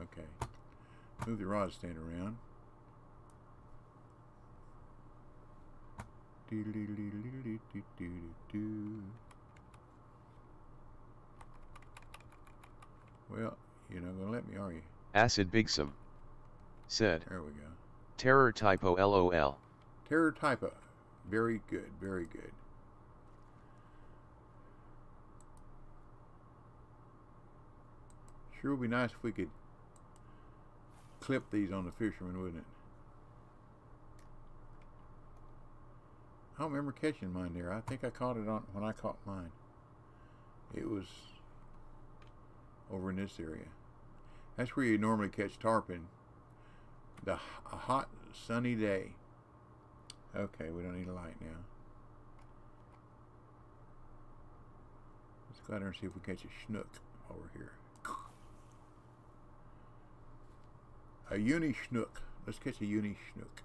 Okay. Move the rod stand around. Well, you're not gonna let me, are you? Acid Bigsum said. There we go. Terror typo LOL. Terror typo. Very good, very good. Sure would be nice if we could clip these on the fisherman, wouldn't it? I don't remember catching mine there. I think I caught it on when I caught mine. It was over in this area. That's where you normally catch tarpon. A hot, sunny day. Okay, we don't need a light now. Let's go out there and see if we catch a snook over here. A uni snook. Let's catch a uni snook.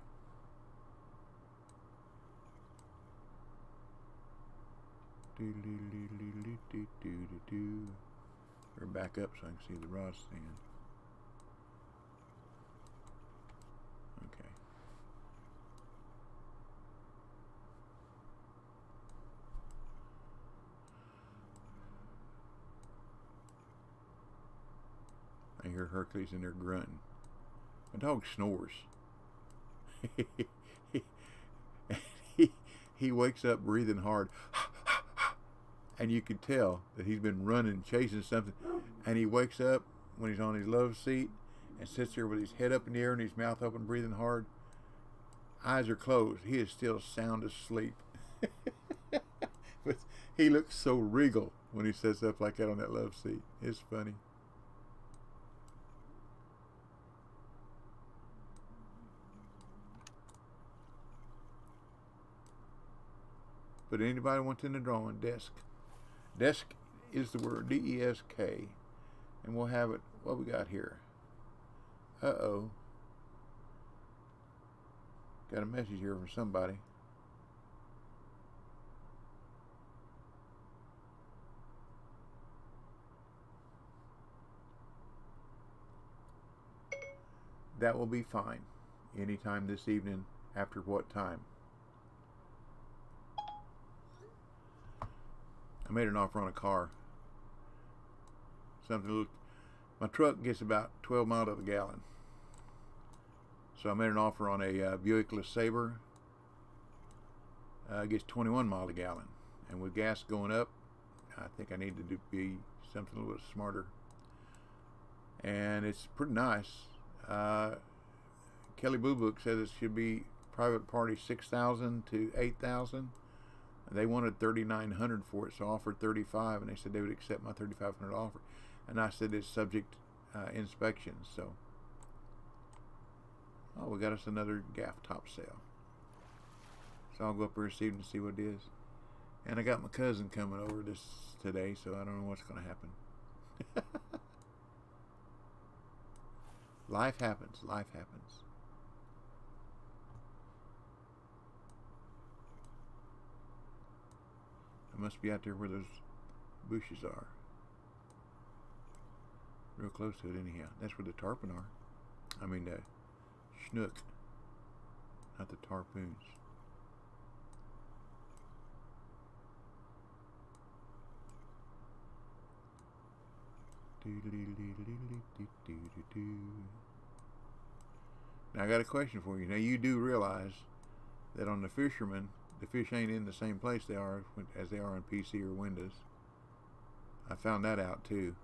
We're back up so I can see the rod stand. Okay. I hear Hercules in there grunting. My dog snores. he wakes up breathing hard. And you can tell that he's been running, chasing something. And he wakes up when he's on his love seat and sits there with his head up in the air and his mouth open, breathing hard. Eyes are closed. He is still sound asleep. But he looks so regal when he sits up like that on that love seat. It's funny. But anybody wants in the drawing, desk. Desk is the word, D-E-S-K. And we'll have it, what we got here? Uh-oh. Got a message here from somebody. That will be fine. Anytime this evening, after what time? I made an offer on a car. My truck gets about 12 miles to the gallon. So I made an offer on a Buick LeSabre. It gets 21 miles a gallon. And with gas going up, I think I need to be something a little bit smarter. And it's pretty nice. Kelly Blue Book says it should be private party $6,000 to $8,000. They wanted $3,900 for it, so I offered $35,000, and they said they would accept my $3,500 offer. And I said it's subject inspection. So, oh, we got us another gaff top sale. So I'll go up there this evening and see what it is. And I got my cousin coming over today, so I don't know what's going to happen. Life happens. Life happens. I must be out there where those bushes are. Real close to it anyhow. That's where the tarpon are. I mean the snook, not the tarpoons. Now I got a question for you. Now you do realize that on the fisherman, the fish ain't in the same place as they are on PC or Windows. I found that out too.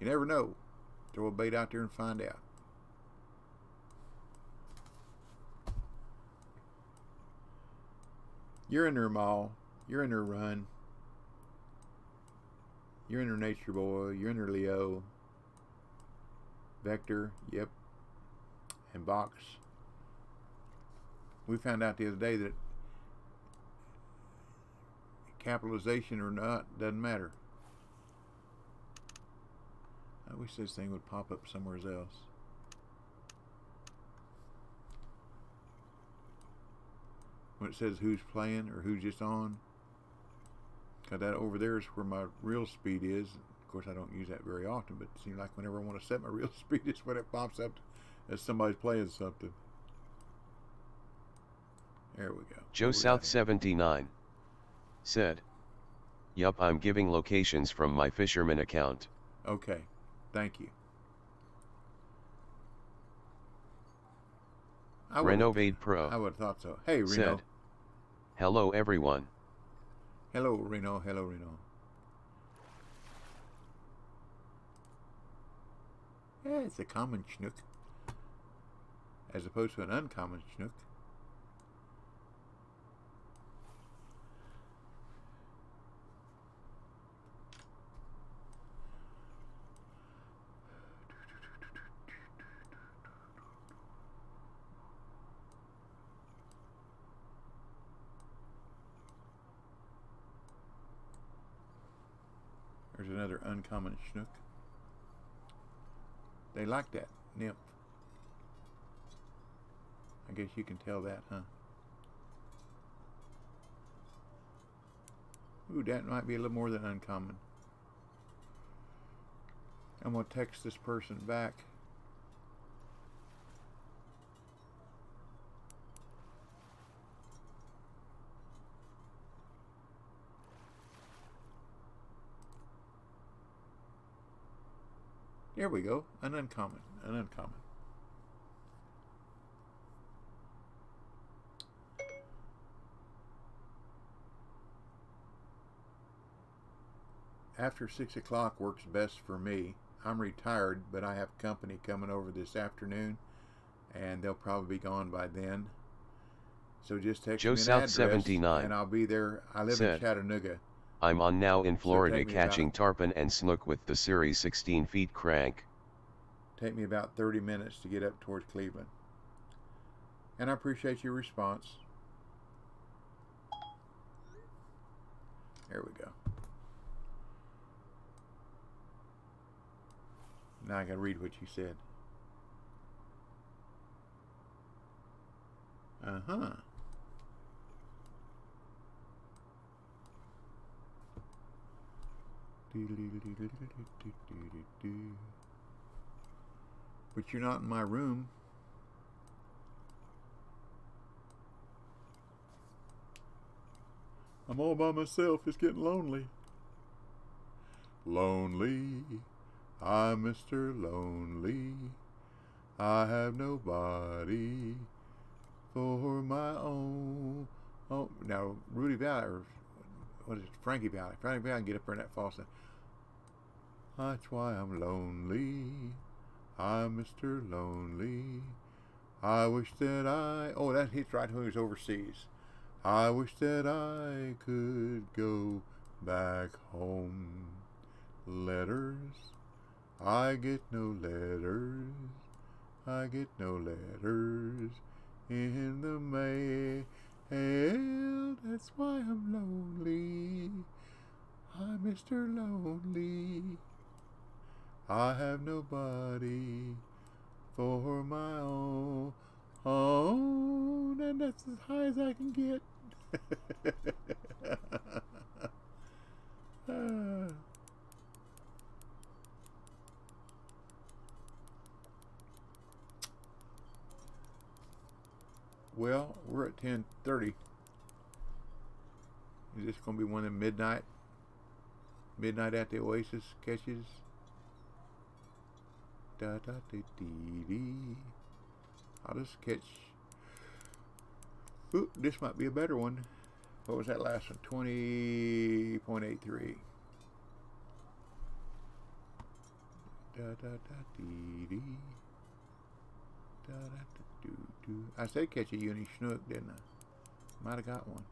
You never know. Throw a bait out there and find out. You're in there, Maul. You're in there, Run. You're in there, Nature Boy. You're in there, Leo. Vector. Yep. And Box. We found out the other day that capitalization or not doesn't matter. I wish this thing would pop up somewhere else. When it says who's playing or who's just on. Cause that over there is where my real speed is. Of course, I don't use that very often, but it seems like whenever I want to set my real speed, it's when it pops up as somebody's playing something. There we go. Joe South 79 said, "Yup, I'm giving locations from my fisherman account." Okay, thank you. Renovate Pro I would have thought so. Hey, Reno. said, "Hello everyone." Hello, Reno. Hello, Reno. Yeah, it's a common chinook, as opposed to an uncommon chinook. There's another uncommon chinook. They like that nymph. I guess you can tell that, huh? Ooh, that might be a little more than uncommon. I'm going to text this person back. There we go. An uncommon. An uncommon. After 6 o'clock works best for me. I'm retired, but I have company coming over this afternoon, and they'll probably be gone by then. So just text Joe me an South address, 79 and I'll be there. I live in Chattanooga. "I'm on now in Florida take me catching about- tarpon and snook with the Series 16 feet crank. Take me about 30 minutes to get up towards Cleveland. And I appreciate your response. There we go. Now I gotta read what you said. Uh-huh. But you're not in my room. I'm all by myself. It's getting lonely. Lonely. I'm Mr. Lonely. I have nobody for my own. Oh, now Rudy Valley, or what is it? Frankie Valley. Frankie Valley can get up there in that false. That's why I'm lonely. I'm Mr. Lonely. I wish that oh, that hits right when he was overseas. I wish that I could go back home. Letters. I get no letters. I get no letters in the mail. That's why I'm lonely. I'm Mr. Lonely. I have nobody for my own, and that's as high as I can get. Well, we're at 10:30. Is this going to be one of the midnight at the Oasis catches? Da da dee dee dee. I'll just catch. Ooh, this might be a better one. What was that last one? 20.83. Da da da dee dee. Da da da doo doo. I said catch a uni snook, didn't I? Might have got one.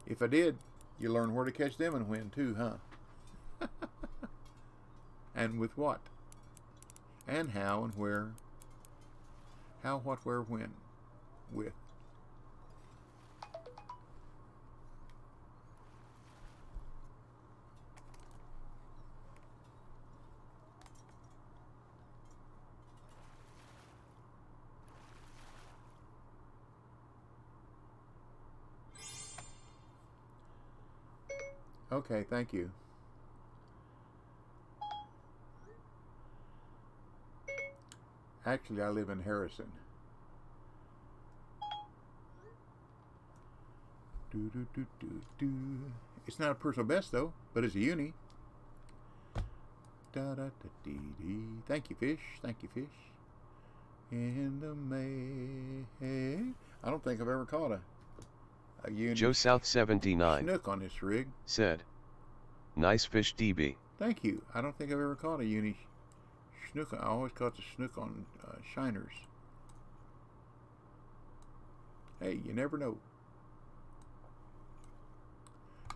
If I did, you learn where to catch them and when too, huh? And with what? And how and where. How, what, where, when. With. Okay, thank you. Actually, I live in Harrison. It's not a personal best though, but it's a uni. Thank you, fish. Thank you, fish. In the May. I don't think I've ever caught a uni. Joe South 79 snook on this rig. said, "Nice fish, DB." Thank you. I don't think I've ever caught a uni snook. I always caught the snook on shiners. Hey, you never know.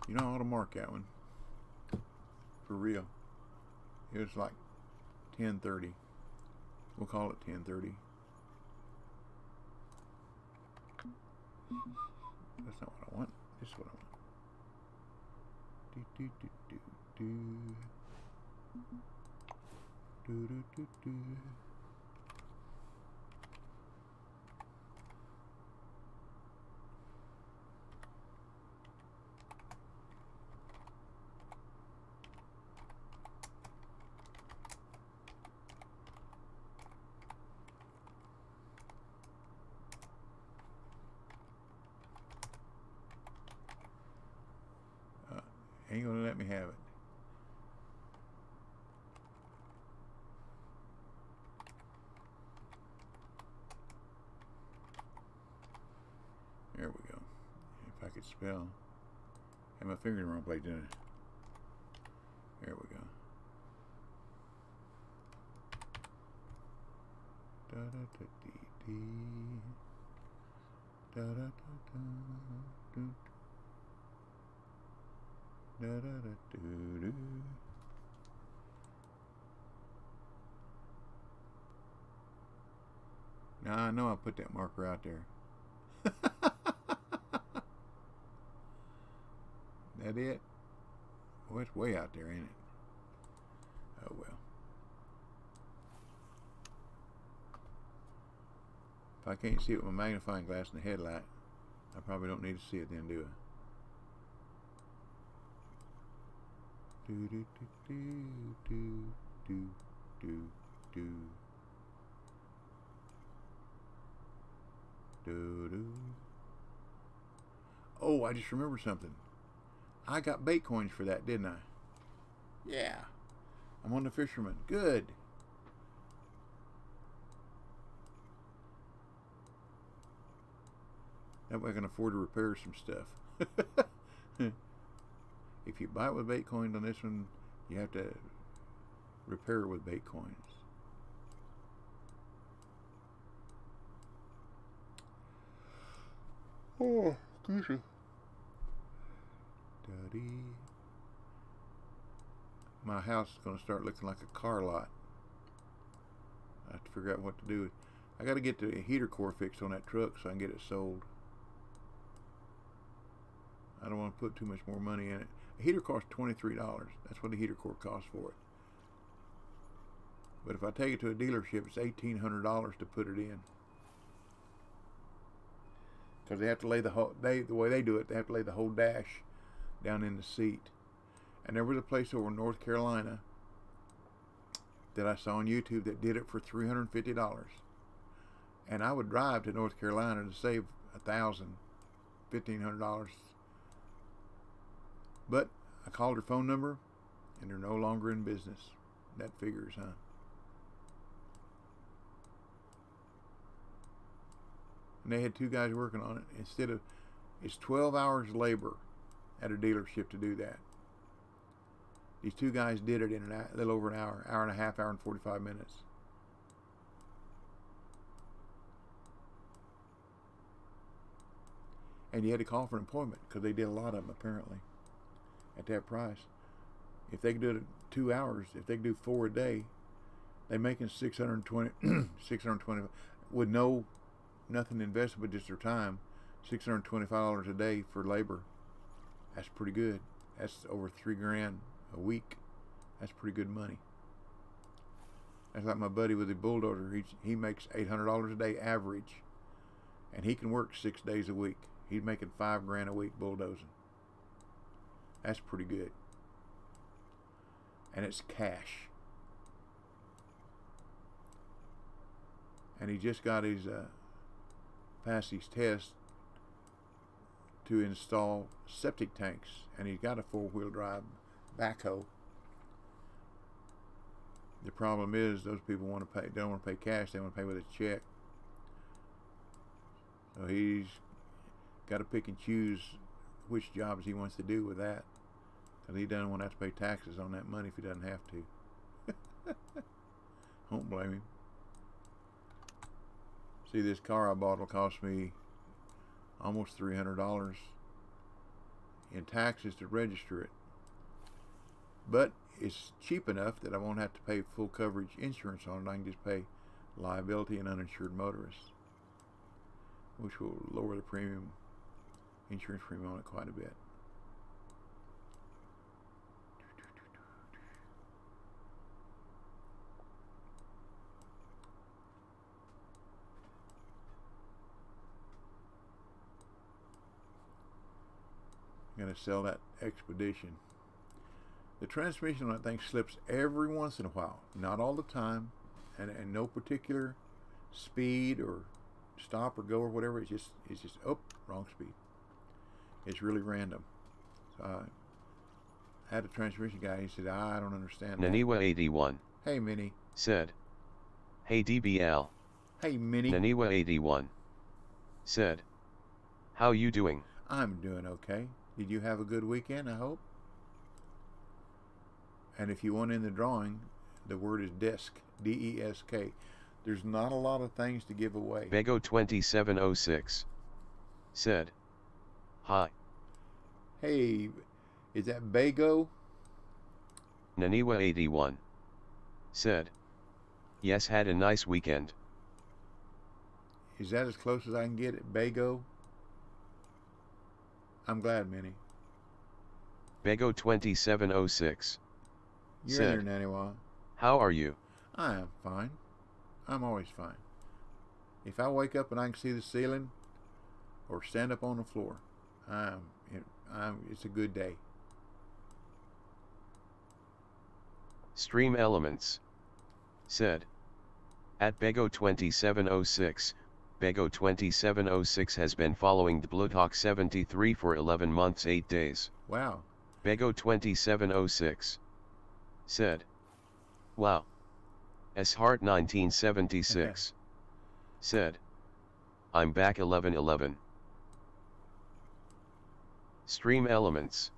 You know, I ought to mark that one. For real. It was like 10:30. We'll call it 10:30. That's not what I want. This is what I want. Do do do do do do do do do. Ain't gonna let me have it. There we go. If I could spell. Had my finger in the wrong place, didn't I? There we go. Da da da dee dee. Da da da da do. Da da da do do. Now I know I put that marker out there. That it? Well, it's way out there, ain't it? Oh well. If I can't see it with my magnifying glass in the headlight, I probably don't need to see it then, do I? Do do do do do do do do do. Oh, I just remembered something. I got bait coins for that, didn't I? Yeah. I'm on the fisherman. Good. That way I can afford to repair some stuff. If you buy it with bait coins on this one, you have to repair it with bait coins. Oh, excuse me. Daddy. My house is going to start looking like a car lot. I have to figure out what to do. I got to get the heater core fixed on that truck so I can get it sold. I don't want to put too much more money in it. A heater costs $23. That's what the heater core costs for it. But if I take it to a dealership, it's $1,800 to put it in. Because they have to lay the whole, the way they do it, they have to lay the whole dash down in the seat. And there was a place over in North Carolina that I saw on YouTube that did it for $350. And I would drive to North Carolina to save $1,000, $1,500. But I called her phone number, and they're no longer in business. That figures, huh? And they had 2 guys working on it. Instead of, it's 12 hours labor at a dealership to do that. These 2 guys did it in a little over an hour, hour and a half, hour and 45 minutes. And you had to call for an appointment because they did a lot of them apparently at that price. If they could do it in 2 hours, if they could do 4 a day, they're making $620, $620 with nothing invested but just their time. $625 a day for labor. That's pretty good. That's over $3 grand a week. That's pretty good money. That's like my buddy with the bulldozer. He makes $800 a day average, and he can work 6 days a week. He's making $5 grand a week bulldozing. That's pretty good. And it's cash. And he just got his Bassy's test to install septic tanks, and he's got a 4-wheel drive backhoe. The problem is those people want to pay. They don't want to pay cash. They want to pay with a check. So he's got to pick and choose which jobs he wants to do with that, because he doesn't want to have to pay taxes on that money if he doesn't have to. Don't blame him. See, this car I bought will cost me almost $300 in taxes to register it, but it's cheap enough that I won't have to pay full coverage insurance on it. I can just pay liability and uninsured motorists, which will lower the premium, insurance premium on it quite a bit. I'm going to sell that Expedition. The transmission on that thing slips every once in a while, not all the time, and no particular speed or stop or go or whatever. It's just oh, wrong speed. It's really random. So I had a transmission guy. He said, I don't understand. Naniwa 81. Hey Minnie. Said. Hey DBL. Hey Minnie. Naniwa 81. Said. How you doing? I'm doing okay. Did you have a good weekend, I hope? And if you want in the drawing, the word is desk, D-E-S-K. There's not a lot of things to give away. Bego 2706 said, hi. Hey, is that Bago? Naniwa 81 said, yes, had a nice weekend. Is that as close as I can get it, Bago? I'm glad, Minnie. Bego 2706 You're said, in there, Naniwa. how are you? I am fine. I'm always fine. If I wake up and I can see the ceiling or stand up on the floor, it's a good day. Stream Elements said, at Bego 2706, Bego 2706 has been following the Bluetalk 73 for 11 months 8 days. Wow. Bego 2706 said, wow. S-Heart 1976 said, I'm back 1111. Stream Elements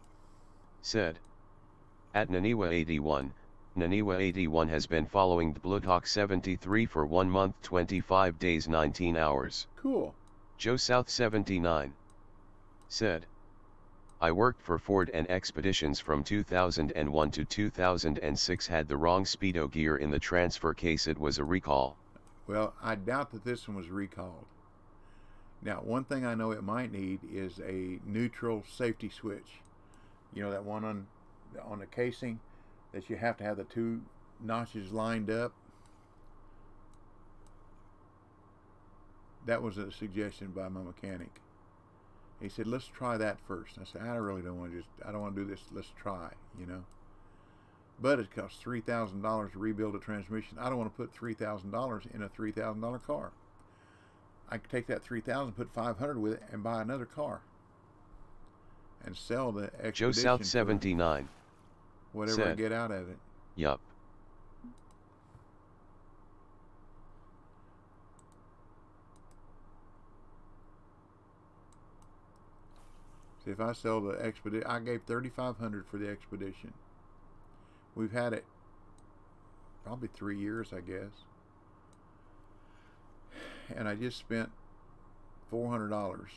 said, at Naniwa 81, Naniwa 81 has been following the Bluetalk 73 for 1 month 25 days 19 hours. Cool. Joe South 79 said, I worked for Ford and Expeditions from 2001 to 2006, had the wrong speedo gear in the transfer case. It was a recall. Well, I doubt that this one was recalled. Now, one thing I know it might need is a neutral safety switch. You know, that one on the casing that you have to have the 2 notches lined up. That was a suggestion by my mechanic. He said, let's try that first. I said, I really don't want to I don't want to do this. Let's try, you know. But it costs $3,000 to rebuild a transmission. I don't want to put $3,000 in a $3,000 car. I could take that $3,000, put $500 with it, and buy another car. And sell the Expedition. Joe South 79 whatever said, I get out of it. Yup. See, if I sell the Expedition, I gave $3,500 for the Expedition. We've had it probably 3 years, I guess. And I just spent $400,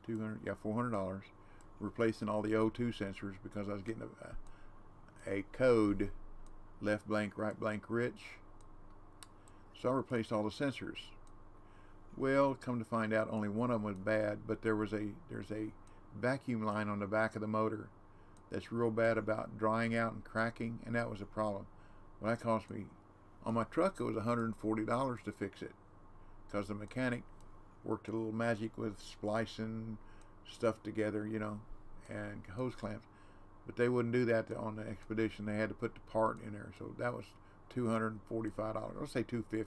$400 replacing all the O2 sensors because I was getting a code left blank, right blank, rich. So I replaced all the sensors. Well, come to find out, only one of them was bad, but there's a vacuum line on the back of the motor that's real bad about drying out and cracking, and that was a problem. Well, that cost me, on my truck it was $140 to fix it, because the mechanic worked a little magic with splicing stuff together, you know, and hose clamps. But they wouldn't do that on the expedition. They had to put the part in there. So that was $245. Let's say $250.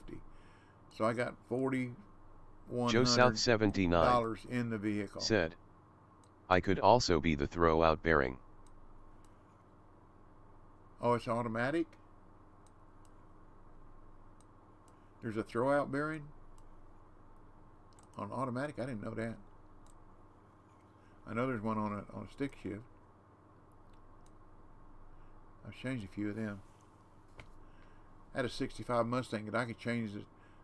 So I got Joe South 79 $4,100 in the vehicle. said, I could also be the throw-out bearing. Oh, it's automatic? There's a throw-out bearing on automatic? I didn't know that. I know there's one on a stick shift. I've changed a few of them. I had a 65 Mustang that I could change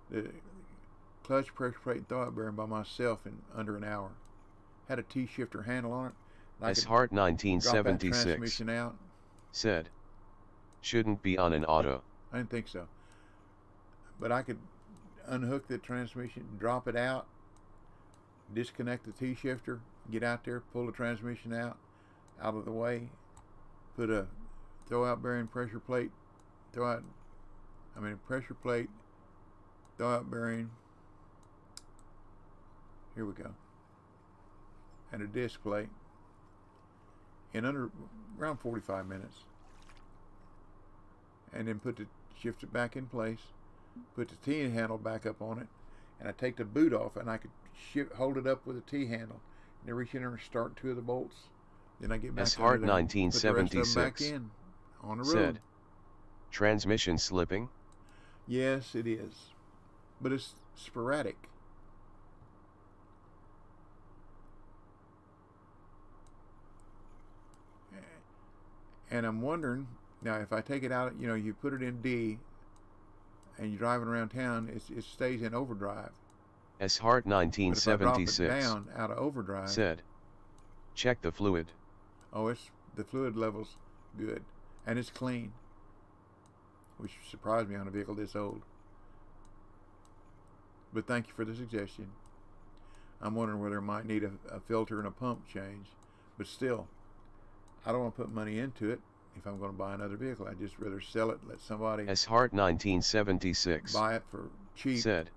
the clutch, pressure plate, and throw-out bearing by myself in under an hour. Had a T-shifter handle on it. S. Hart Drop that 1976 transmission out. said, shouldn't be on an auto. I didn't think so. But I could unhook the transmission, drop it out, disconnect the T-shifter, get out there, pull the transmission out of the way, put a throw-out bearing, pressure plate, pressure plate, throw-out bearing, here we go, and a disc plate in around 45 minutes. And then shift it back in place, put the T handle back up on it, and I take the boot off and I could hold it up with a T handle, and then reach in there and start two of the bolts. Then I get back S. Hart under there, put the rest of them 1976 back in on the road. said, transmission slipping? Yes, it is, but it's sporadic. And I'm wondering, now if I take it out, you put it in D and you're driving around town, it stays in overdrive. S. Hart But if I drop it 1976 down out of overdrive, said, check the fluid. oh, the fluid level's good. And it's clean, which surprised me on a vehicle this old. But thank you for the suggestion. I'm wondering whether it might need a filter and a pump change. But still, I don't want to put money into it if I'm going to buy another vehicle. I'd just rather sell it, let somebody S. Hart 1976 buy it for cheap. said,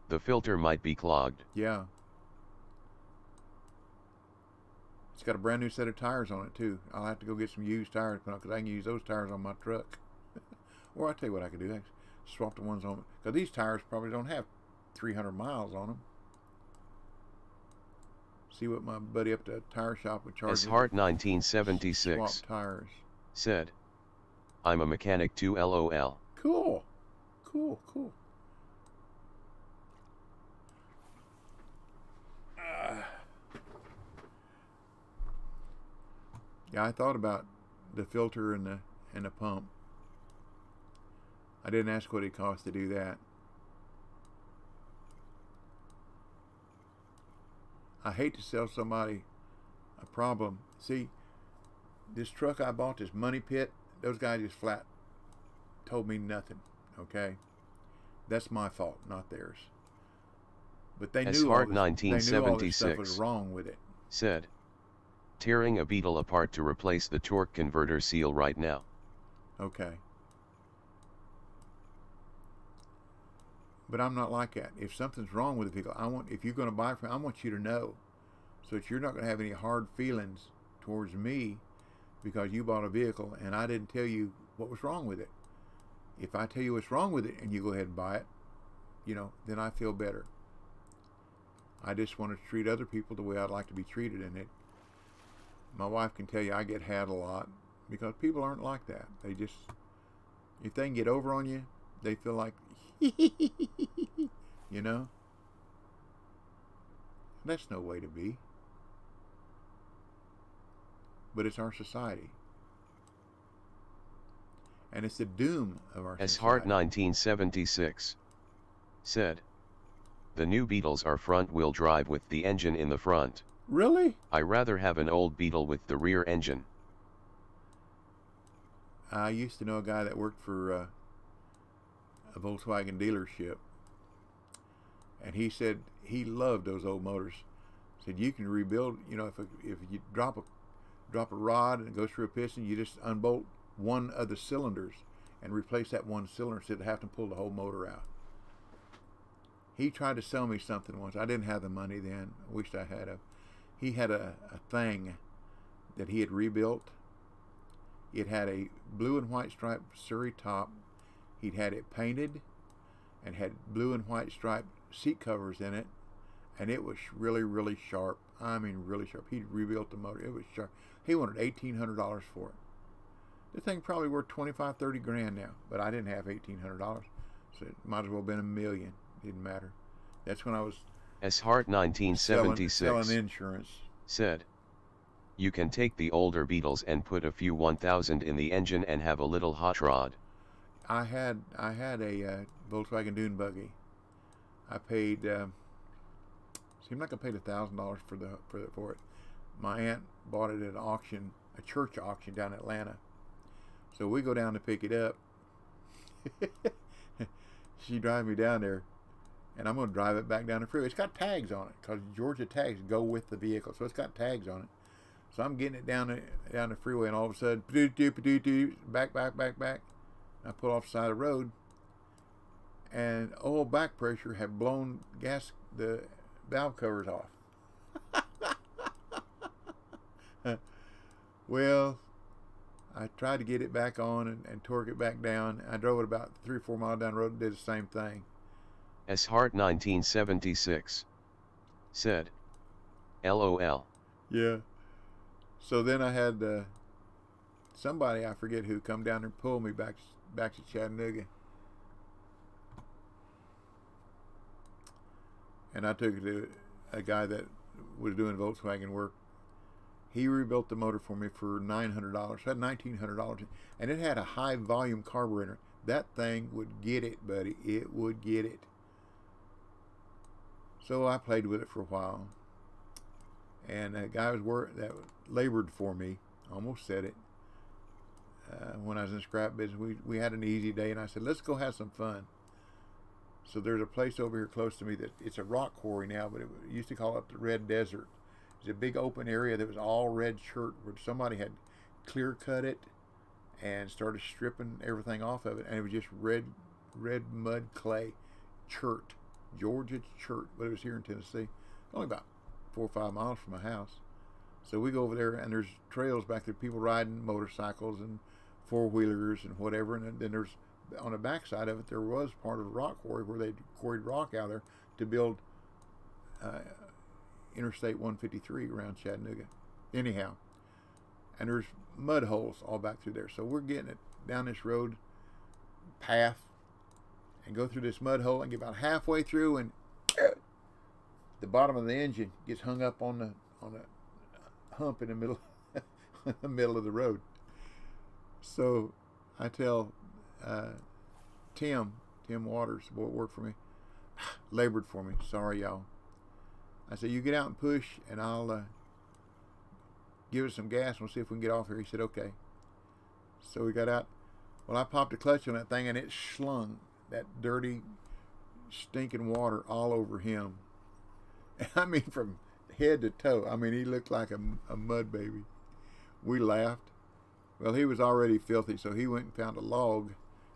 the filter might be clogged. Yeah. It's got a brand new set of tires on it too. I'll have to go get some used tires to put on because I can use those tires on my truck. Or I'll tell you what I could do. I could swap the ones on, because these tires probably don't have 300 miles on them. See what my buddy up at the tire shop would charge. S. Hart 1976 swap tires. said, I'm a mechanic too, LOL. Cool. Cool, cool. Yeah, I thought about the filter and the pump. I didn't ask what it cost to do that. I hate to sell somebody a problem. See, this truck I bought, this Money Pit, those guys just flat told me nothing, okay? That's my fault, not theirs. But they knew all this stuff was wrong with it. Said, tearing a Beetle apart to replace the torque converter seal right now. Okay. But I'm not like that. If something's wrong with the vehicle, if you're going to buy it from me, I want you to know, so that you're not going to have any hard feelings towards me because you bought a vehicle and I didn't tell you what was wrong with it. If I tell you what's wrong with it and you go ahead and buy it, then I feel better. I just want to treat other people the way I'd like to be treated in it. My wife can tell you I get had a lot because people aren't like that. They just, if they can get over on you, they feel like, That's no way to be. But it's our society. And it's the doom of our society. S. Hart 1976 said, the new Beetles are front-wheel drive with the engine in the front. Really? I rather have an old Beetle with the rear engine. I used to know a guy that worked for a Volkswagen dealership, and he said he loved those old motors. Said you can rebuild. If you drop a rod and it goes through a piston, you just unbolt one of the cylinders and replace that one cylinder instead of having to pull the whole motor out. He tried to sell me something once. I didn't have the money then. I wished I had. He had a thing that he had rebuilt, It had a blue and white striped Surrey top. He'd had it painted and had blue and white striped seat covers in it, and it was really, really sharp. I mean, really sharp. He'd rebuilt the motor. It was sharp. He wanted $1,800 for it. The thing probably worth 25, 30 grand now, but I didn't have $1,800, so it might as well have been $1 million. Didn't matter. That's when I was Hart 1976 selling insurance. said, "You can take the older Beetles and put a few 1000 in the engine and have a little hot rod." I had a Volkswagen Dune buggy. I paid seemed like I paid $1,000 for it. My aunt bought it at an auction, a church auction down in Atlanta. So we go down to pick it up. She drives me down there, and I'm going to drive it back down the freeway. It's got tags on it because Georgia tags go with the vehicle, so it's got tags on it. So I'm getting it down the freeway, and all of a sudden, back. I pull off the side of the road, and oil back pressure had blown the valve covers off. Well, I tried to get it back on and torque it back down. I drove it about 3 or 4 miles down the road and did the same thing. Hart 1976 said, "LOL." Yeah. So then I had somebody, I forget who, come down and pull me back to Chattanooga. And I took it to a guy that was doing Volkswagen work. He rebuilt the motor for me for $900. It had $1,900, and it had a high volume carburetor. That thing would get it, buddy. It would get it. So I played with it for a while, and a guy that labored for me, almost said it, when I was in the scrap business. We had an easy day, and I said, let's go have some fun. So there's a place over here close to me that it's a rock quarry now, but it used to call it the Red Desert. It's a big open area that was all red chert, where somebody had clear cut it and started stripping everything off of it, and it was just red mud clay chert, Georgia chert, but it was here in Tennessee, only about 4 or 5 miles from my house. So we go over there, and there's trails back there, people riding motorcycles and 4-wheelers and whatever, and then there's, on the backside of it, there was part of a rock quarry where they quarried rock out there to build Interstate 153 around Chattanooga. Anyhow, and there's mud holes all back through there. So we're getting it down this road path and go through this mud hole and get about halfway through, and the bottom of the engine gets hung up on the hump in the middle in the middle of the road. So I tell Tim Waters, the boy that worked for me, labored for me. Sorry, y'all. I said, you get out and push, and I'll give it some gas, and we'll see if we can get off here. He said, okay. So we got out. Well, I popped the clutch on that thing, and it slung that dirty, stinking water all over him. I mean, from head to toe. I mean, he looked like a mud baby. We laughed. Well, he was already filthy, so he went and found a log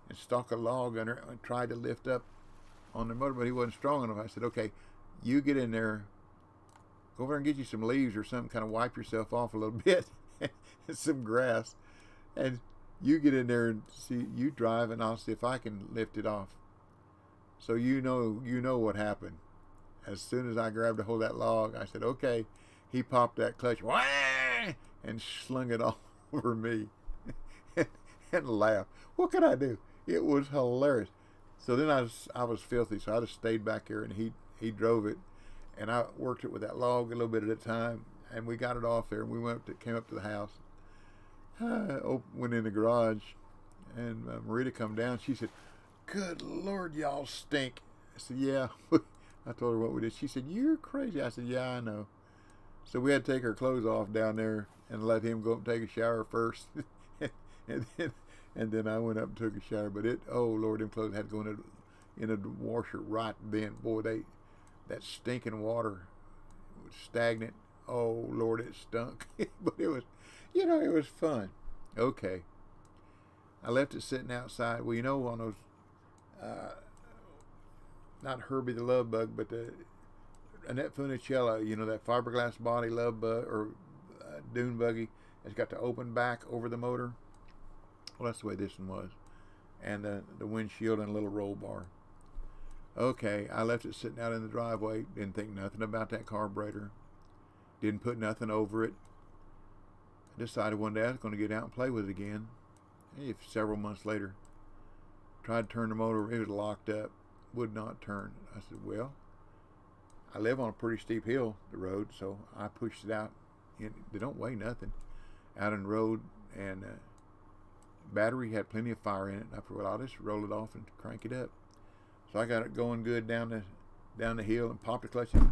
and stuck a log under it and tried to lift up on the motor, but he wasn't strong enough. I said, okay, you get in there, go over and get you some leaves or something, kind of wipe yourself off a little bit, and some grass, and you get in there and see, you drive, and I'll see if I can lift it off. So you know what happened. As soon as I grabbed a hold of that log, I said, okay. He popped that clutch, wah, and slung it all over me, and laughed. What could I do? It was hilarious. So then I was filthy, so I just stayed back there, and he drove it, and I worked it with that log a little bit at a time, and we got it off there, and we came up to the house. Went in the garage, and Marita come down. She said, good Lord, y'all stink. I said, yeah. I told her what we did. She said, you're crazy. I said, yeah, I know. So we had to take our clothes off down there and let him go up and take a shower first. and then I went up and took a shower. But oh Lord, them clothes had to go in a washer right then. Boy, that stinking water was stagnant. Oh Lord, it stunk. But it was, it was fun. Okay. I left it sitting outside. Well, on those, not Herbie the Love Bug, but the Annette Funicello, that fiberglass body Love Bug or Dune buggy. It's got the open back over the motor. Well, that's the way this one was. And the windshield and a little roll bar. Okay, I left it sitting out in the driveway. Didn't think nothing about that carburetor. Didn't put nothing over it. I decided one day I was going to get out and play with it again. Several months later, tried to turn the motor. It was locked up. Would not turn. I said, well, I live on a pretty steep hill, the road, so I pushed it out. They don't weigh nothing. Out in the road, and battery had plenty of fire in it. I thought, well, I'll just roll it off and crank it up. So I got it going good down the hill and popped the clutch and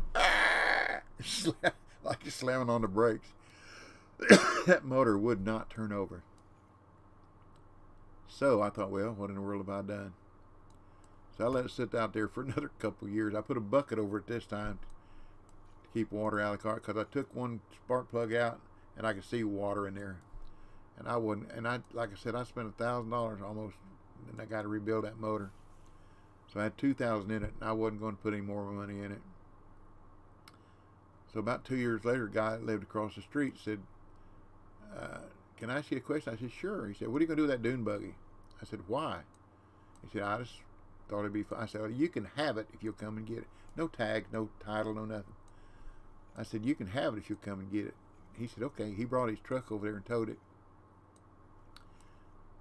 like you're slamming on the brakes. That motor would not turn over. So I thought, well, what in the world have I done? So I let it sit out there for another couple of years. I put a bucket over it this time to keep water out of the car, because I took one spark plug out and I could see water in there. And I wouldn't, and like I said, I spent $1,000 almost, and I got to rebuild that motor. So I had $2,000 in it, and I wasn't going to put any more money in it. So about 2 years later, a guy that lived across the street said, can I ask you a question? I said, sure. He said, what are you going to do with that dune buggy? I said, why? He said, I just thought it'd be fun. I said, well, you can have it if you'll come and get it. No tag, no title, no nothing. I said, you can have it if you'll come and get it. He said, okay. He brought his truck over there and towed it.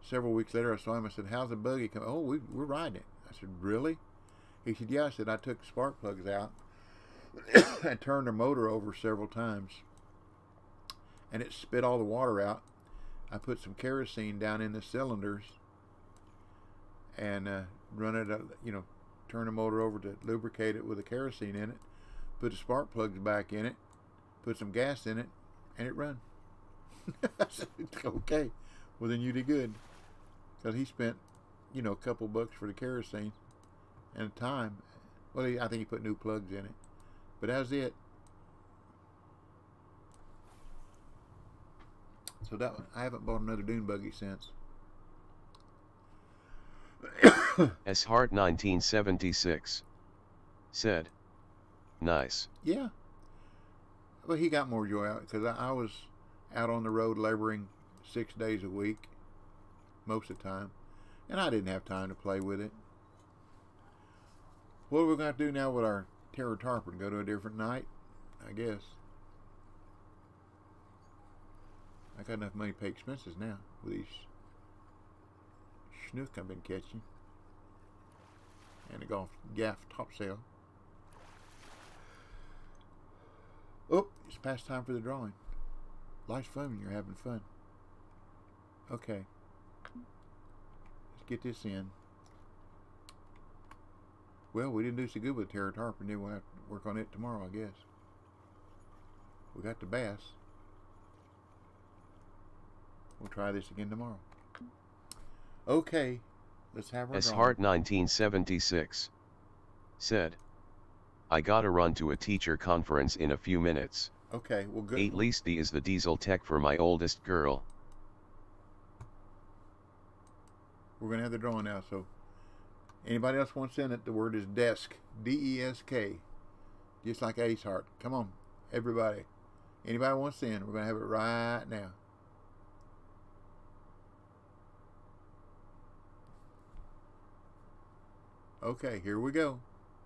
Several weeks later, I saw him. I said, how's the buggy coming? Oh, we're riding it. I said, really? He said, yeah. I said, I took spark plugs out and turned the motor over several times, and it spit all the water out. I put some kerosene down in the cylinders and run it, turn the motor over to lubricate it with the kerosene in it, put the spark plugs back in it, put some gas in it, and it run. I said, okay, well then you did good. Because he spent, a couple bucks for the kerosene and time. Well, I think he put new plugs in it. But that was it. So I haven't bought another dune buggy since. Heart 1976 said, nice. Yeah. Well, he got more joy out because I was out on the road laboring 6 days a week most of the time, and I didn't have time to play with it. What are we going to do now with our Terror Tarpon? Go to a different night, I guess. I got enough money to pay expenses now with these schnook I've been catching and the gaff topsail. Oh, it's past time for the drawing. Life's fun when you're having fun. Okay, let's get this in. Well, we didn't do so good with Terror Tarpon. Then we'll have to work on it tomorrow, I guess. We got the bass. We'll try this again tomorrow. Okay, let's have our drawing. Heart 1976 said, I gotta run to a teacher conference in a few minutes. Okay, well good. At least D is the diesel tech for my oldest girl. We're going to have the drawing now, so anybody else wants in it, the word is desk. D-E-S-K. Just like Ace Heart. Come on, everybody. Anybody wants in, we're going to have it right now. Okay, here we go.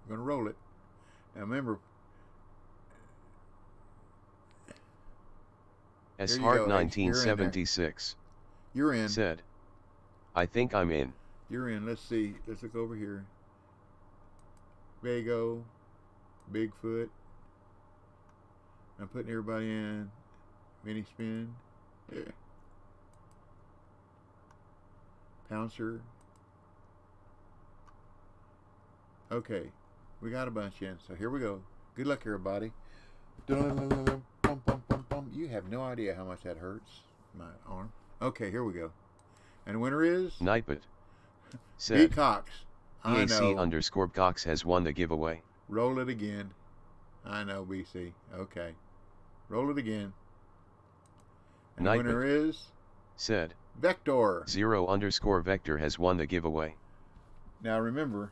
We're going to roll it. Now remember, Heart 1976 you're in. said, I think I'm in. You're in. Let's see. Let's look over here. Vago, Bigfoot. I'm putting everybody in. Mini spin. Yeah. Pouncer. Okay, we got a bunch in, so here we go. Good luck, everybody. You have no idea how much that hurts my arm. Okay, here we go. And the winner is Nightbot B. said, Cox. I know. EAC_Cox has won the giveaway. Roll it again. I know, BC. Okay. Roll it again. And the winner is said, Vector. 0_Vector has won the giveaway. Now remember,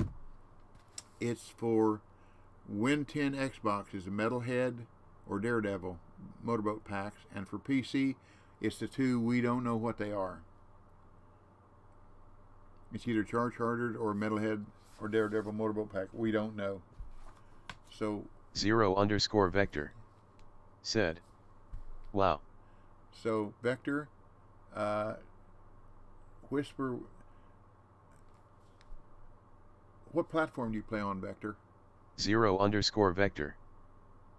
it's for Win 10 Xboxes, the Metalhead or Daredevil motorboat packs, and for PC, it's the two we don't know what they are. It's either Chartered or Metalhead or Daredevil Motorboat Pack. We don't know. So 0_Vector said, wow. So Vector, Whisper. What platform do you play on, Vector? 0_Vector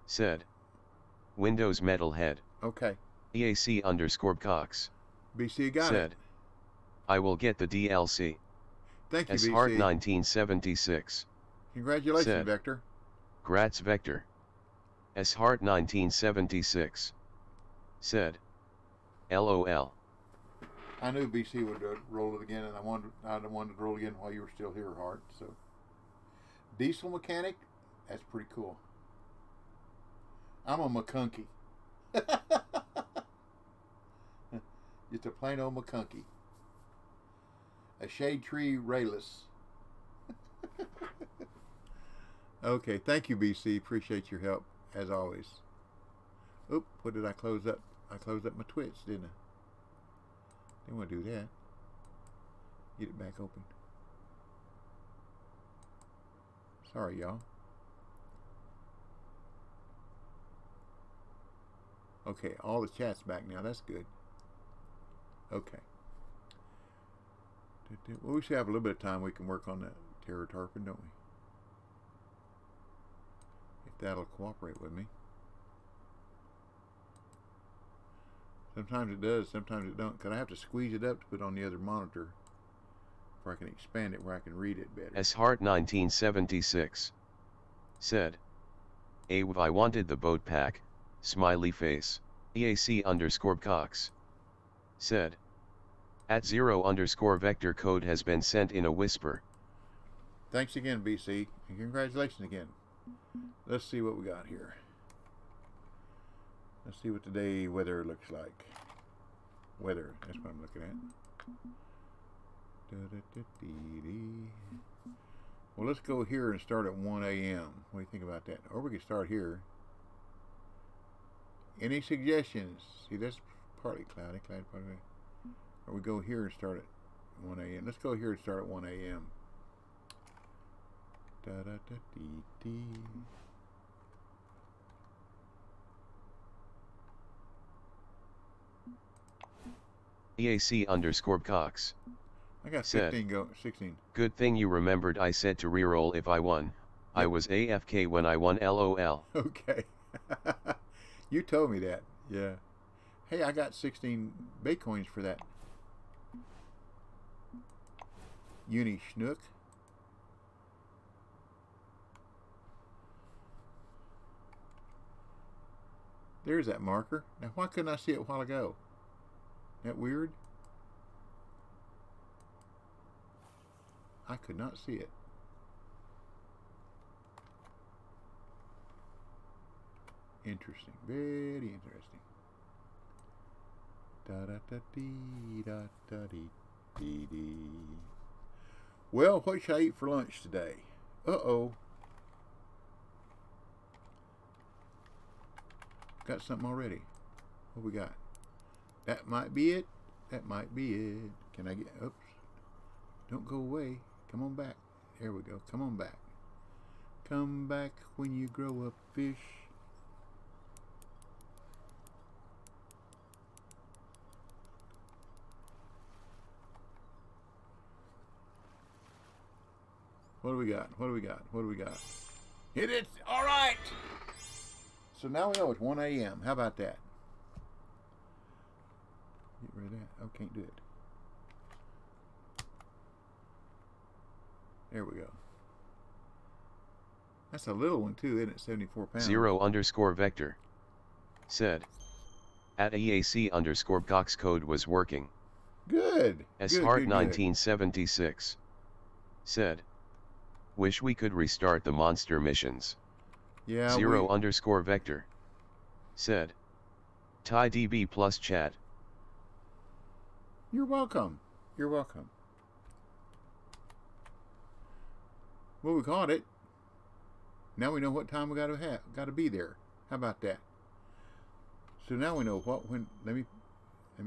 said, Windows Metalhead. Okay. EAC_Cox BC got said, it. I will get the DLC. Thank you, BC. Heart1976 Congratulations, said, Vector. Grats Vector. Heart1976 said, LOL. I knew BC would roll it again, and I wanted to roll again while you were still here, Hart. So, diesel mechanic, that's pretty cool. I'm a McCunky. Just a plain old McCunky. A shade tree rayless. Okay, thank you, BC. Appreciate your help as always. Oop, what did I close up? I closed up my Twitch, didn't I? Didn't want to do that. Get it back open. Sorry, y'all. Okay, all the chat's back now. That's good. Okay. Well, we should have a little bit of time. We can work on that Terror Tarpon, don't we? If that'll cooperate with me. Sometimes it does, sometimes it don't. Because I have to squeeze it up to put on the other monitor before I can expand it where I can read it better. Heart1976 said, Aw, I wanted the boat pack, smiley face. EAC_Cox said, at 0_Vector code has been sent in a whisper. Thanks again, BC, and congratulations again. Let's see what we got here. Let's see what today weather looks like. Weather, that's what I'm looking at. Well, let's go here and start at 1 a.m. What do you think about that? Or we can start here. Any suggestions? See, that's partly cloudy, partly. Or we go here and start at 1 a.m. Let's go here and start at 1 a.m. EAC_Cox I got said, 16. Good thing you remembered I said to reroll if I won. Yep. I was AFK when I won, LOL. Okay. You told me that. Yeah. Hey, I got 16 Bitcoins for that. Uni Schnook. There's that marker. Now, why couldn't I see it a while ago? That weird? I could not see it. Interesting. Very interesting. Da da da dee da da dee dee dee. Well, what should I eat for lunch today? Uh-oh. Got something already. What we got? That might be it. That might be it. Can I get... Oops. Don't go away. Come on back. There we go. Come on back. Come back when you grow up, fish. What do we got? What do we got? What do we got? Hit it! All right! So now we know it's 1 a.m. How about that? Get rid of that. Oh, can't do it. There we go. That's a little one too, isn't it? 74 pounds. 0_Vector said, at EAC_Cox code was working. Good. Heart1976 said, wish we could restart the monster missions. Yeah. 0_Vector said, TieDB plus chat. You're welcome. You're welcome. Well, we caught it. Now we know what time we got to be there. How about that? So now we know what when. Let me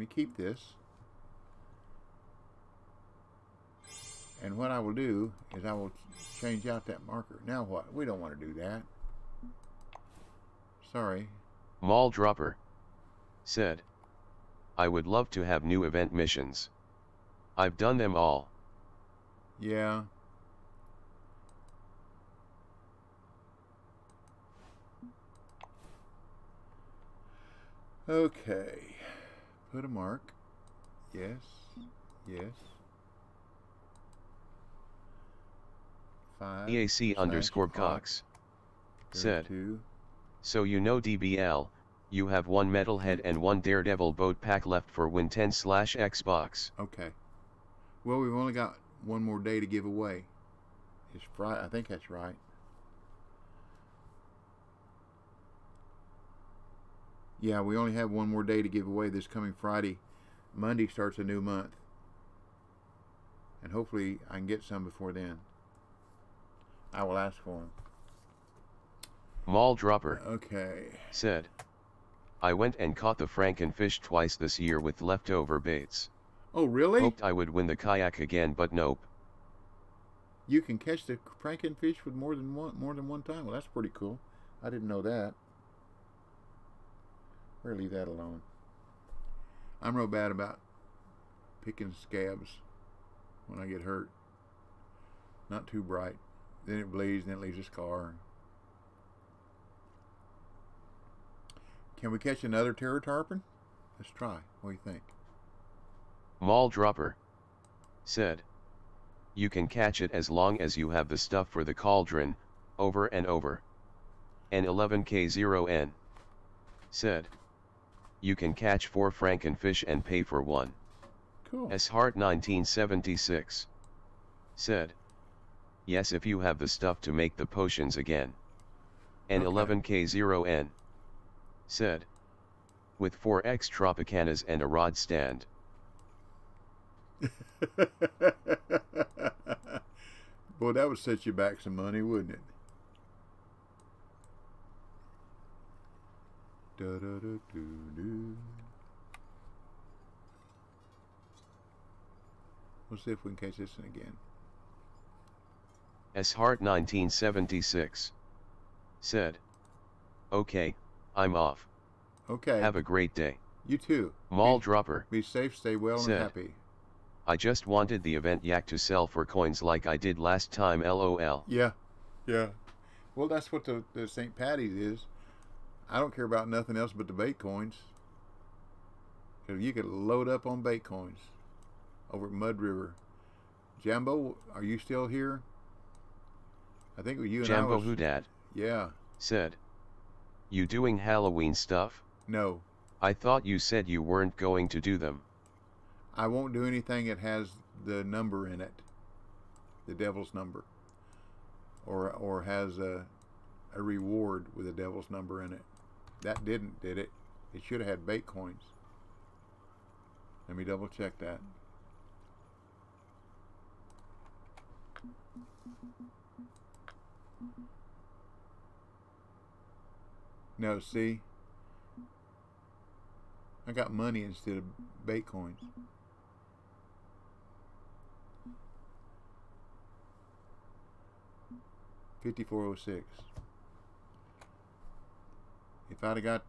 keep this. And what I will do is I will change out that marker. Now what? We don't want to do that. Sorry. Mall Dropper said, I would love to have new event missions. I've done them all. Yeah. Okay. Put a mark. Yes. Yes. 5 EAC_Cox said, 32. so you know DBL, you have one Metalhead and one Daredevil boat pack left for Win 10/Xbox. Okay. Well, we've only got one more day to give away. It's Friday. I think that's right. Yeah, we only have one more day to give away this coming Friday. Monday starts a new month. And hopefully I can get some before then. I will ask for them. Mall Dropper said, I went and caught the Frankenfish twice this year with leftover baits. Oh, really? Hoped I would win the kayak again, but nope. You can catch the Frankenfish with more than one time. Well, that's pretty cool. I didn't know that. Better leave that alone. I'm real bad about picking scabs when I get hurt. Not too bright. Then it bleeds, and then it leaves a scar. Can we catch another terror tarpon? Let's try. What do you think? Mall Dropper said, you can catch it as long as you have the stuff for the cauldron, over and over. N11K0N said, you can catch 4 Frankenfish and pay for 1. Cool. SHeart1976 said, yes, if you have the stuff to make the potions again. N11K0N said, with 4X Tropicanas and a rod stand. Boy, that would set you back some money, wouldn't it? We'll see if we can catch this one again. SHeart1976 said, okay, I'm off. Okay. Have a great day. You too. Mall Dropper Be safe, stay well, said, and happy. I just wanted the event yak to sell for coins like I did last time, LOL. Yeah. Yeah. Well, that's what the St. Patty's is. I don't care about nothing else but the bait coins. Because you could load up on bait coins over at Mud River. Jambo, are you still here? I think you and Jambo I was... Who Dad Yeah. said, you doing Halloween stuff? No. I thought you said you weren't going to do them. I won't do anything that has the number in it. The devil's number. Or has a reward with a devil's number in it. That did it? It should have had bait coins. Let me double check that. No, see? I got money instead of bait coins. $54.06. If I'd have got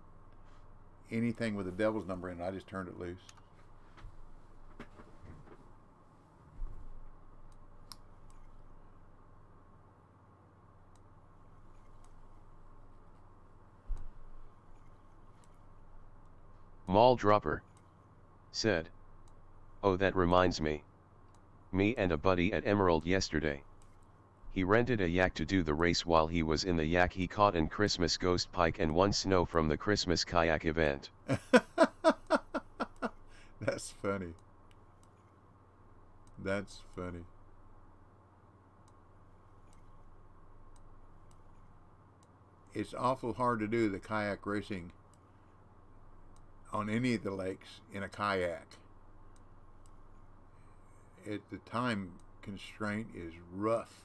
anything with a devil's number in it, I just turned it loose. Mall Dropper said, oh, that reminds me. Me and a buddy at Emerald yesterday. He rented a yak to do the race. While he was in the yak, he caught an Christmas ghost pike and won snow from the Christmas kayak event. That's funny. That's funny. It's awful hard to do the kayak racing on any of the lakes in a kayak. The time constraint is rough.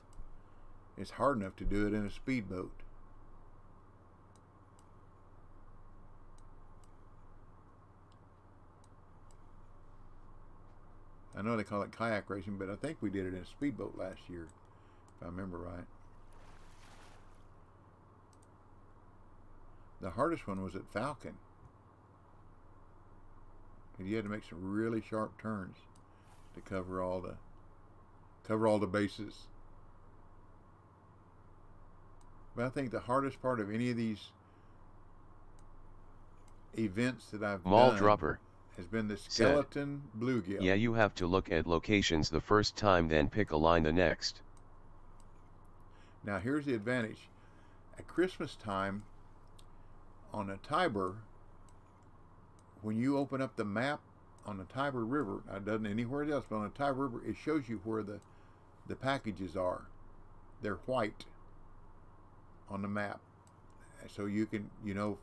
It's hard enough to do it in a speedboat. I know they call it kayak racing, but I think we did it in a speedboat last year, if I remember right. The hardest one was at Falcon. And you had to make some really sharp turns to cover all the bases. But I think the hardest part of any of these events that I've Mall done Dropper has been the skeleton bluegill. Yeah, you have to look at locations the first time, then pick a line the next. Now here's the advantage. At Christmas time on the Tiber, when you open up the map on the Tiber River, it doesn't anywhere else, but on the Tiber River, it shows you where the packages are. They're white on the map. So you can,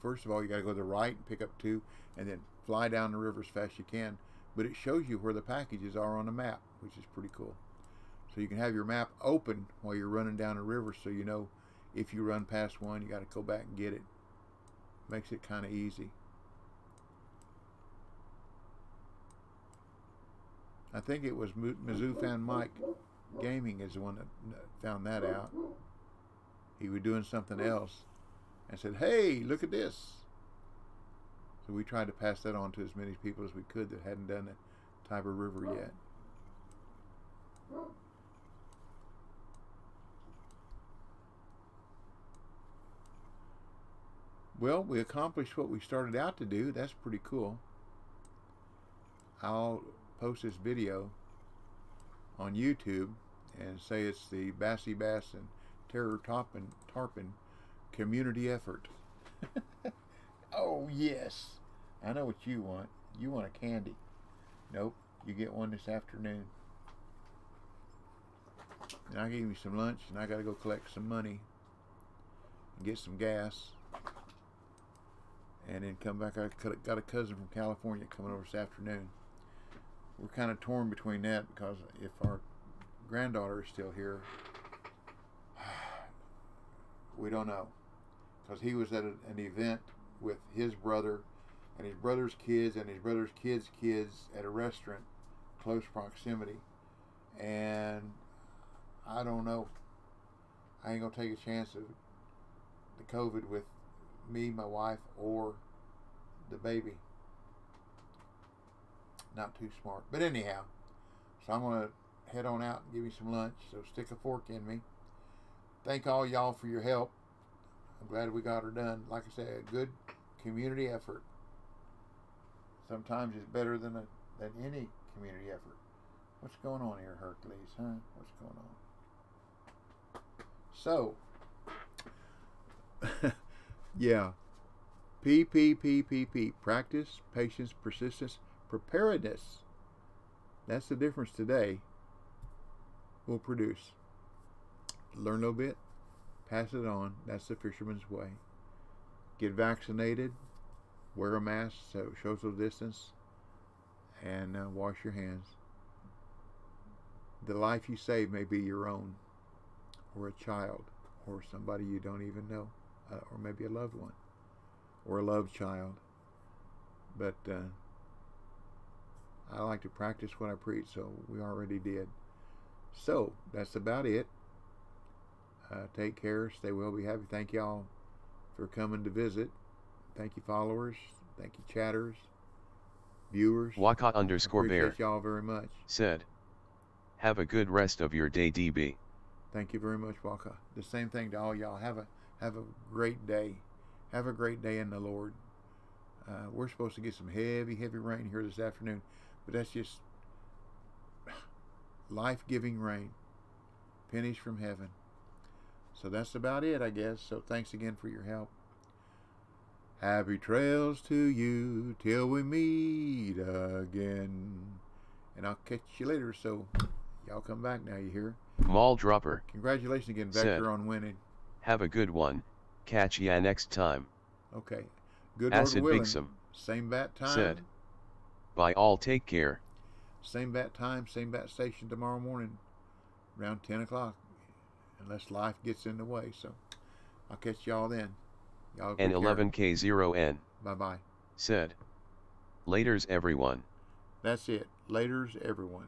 first of all, you got to go to the right and pick up 2, and then fly down the river as fast as you can. But it shows you where the packages are on the map, which is pretty cool. So you can have your map open while you're running down the river, so you know if you run past one, you got to go back and get it. Makes it kind of easy. I think it was Mizzou fan Mike Gaming is the one that found that out. He was doing something else and said, "Hey, look at this." So we tried to pass that on to as many people as we could that hadn't done the Tiber River yet. Well, we accomplished what we started out to do. That's pretty cool. I'll post this video on YouTube and say it's the Bassy Bass and Tarpon community effort. Oh yes, I know what you want. You want a candy. Nope, you get one this afternoon. And I gave you some lunch, and I got to go collect some money and get some gas, and then come back. I got a cousin from California coming over this afternoon. We're kind of torn between that, because if our granddaughter is still here, we don't know, because he was at an event with his brother and his brother's kids and his brother's kids' kids at a restaurant close proximity, and I don't know. I ain't gonna take a chance of the COVID with me, my wife, or the baby. Not too smart. But anyhow, so I'm going to head on out and give me some lunch. So stick a fork in me. Thank all y'all for your help. I'm glad we got her done. Like I said, a good community effort. Sometimes it's better than any community effort. What's going on here, Hercules, huh? What's going on? So, yeah. P. Practice, patience, persistence, preparedness. That's the difference today. Will produce. Learn a little bit, pass it on. That's the fisherman's way. Get vaccinated, wear a mask so social distance, and wash your hands. The life you save may be your own, or a child, or somebody you don't even know, or maybe a loved one, or a loved child. But I like to practice what I preach, so we already did. So that's about it. Take care, stay well, be happy. Thank y'all for coming to visit. Thank you, followers. Thank you, chatters, viewers. Waka_bear. Appreciate y'all very much. Said, have a good rest of your day, DB. Thank you very much, Waka. The same thing to all y'all. Have a great day. Have a great day in the Lord. We're supposed to get some heavy rain here this afternoon, but that's just life-giving rain. Pennies from heaven. So that's about it, I guess. So thanks again for your help. Happy trails to you till we meet again. And I'll catch you later. So y'all come back now, you hear? Mall Dropper. Congratulations again, Vector, on winning. Have a good one. Catch ya next time. Okay. Good Acid Lord willing. Bigsum. Same bat time. Said. Bye all, take care. Same bat time, same bat station tomorrow morning around 10 o'clock. Unless life gets in the way. So I'll catch y'all then. Y'all N11K0N. Bye-bye. Said. Laters everyone. That's it. Laters everyone.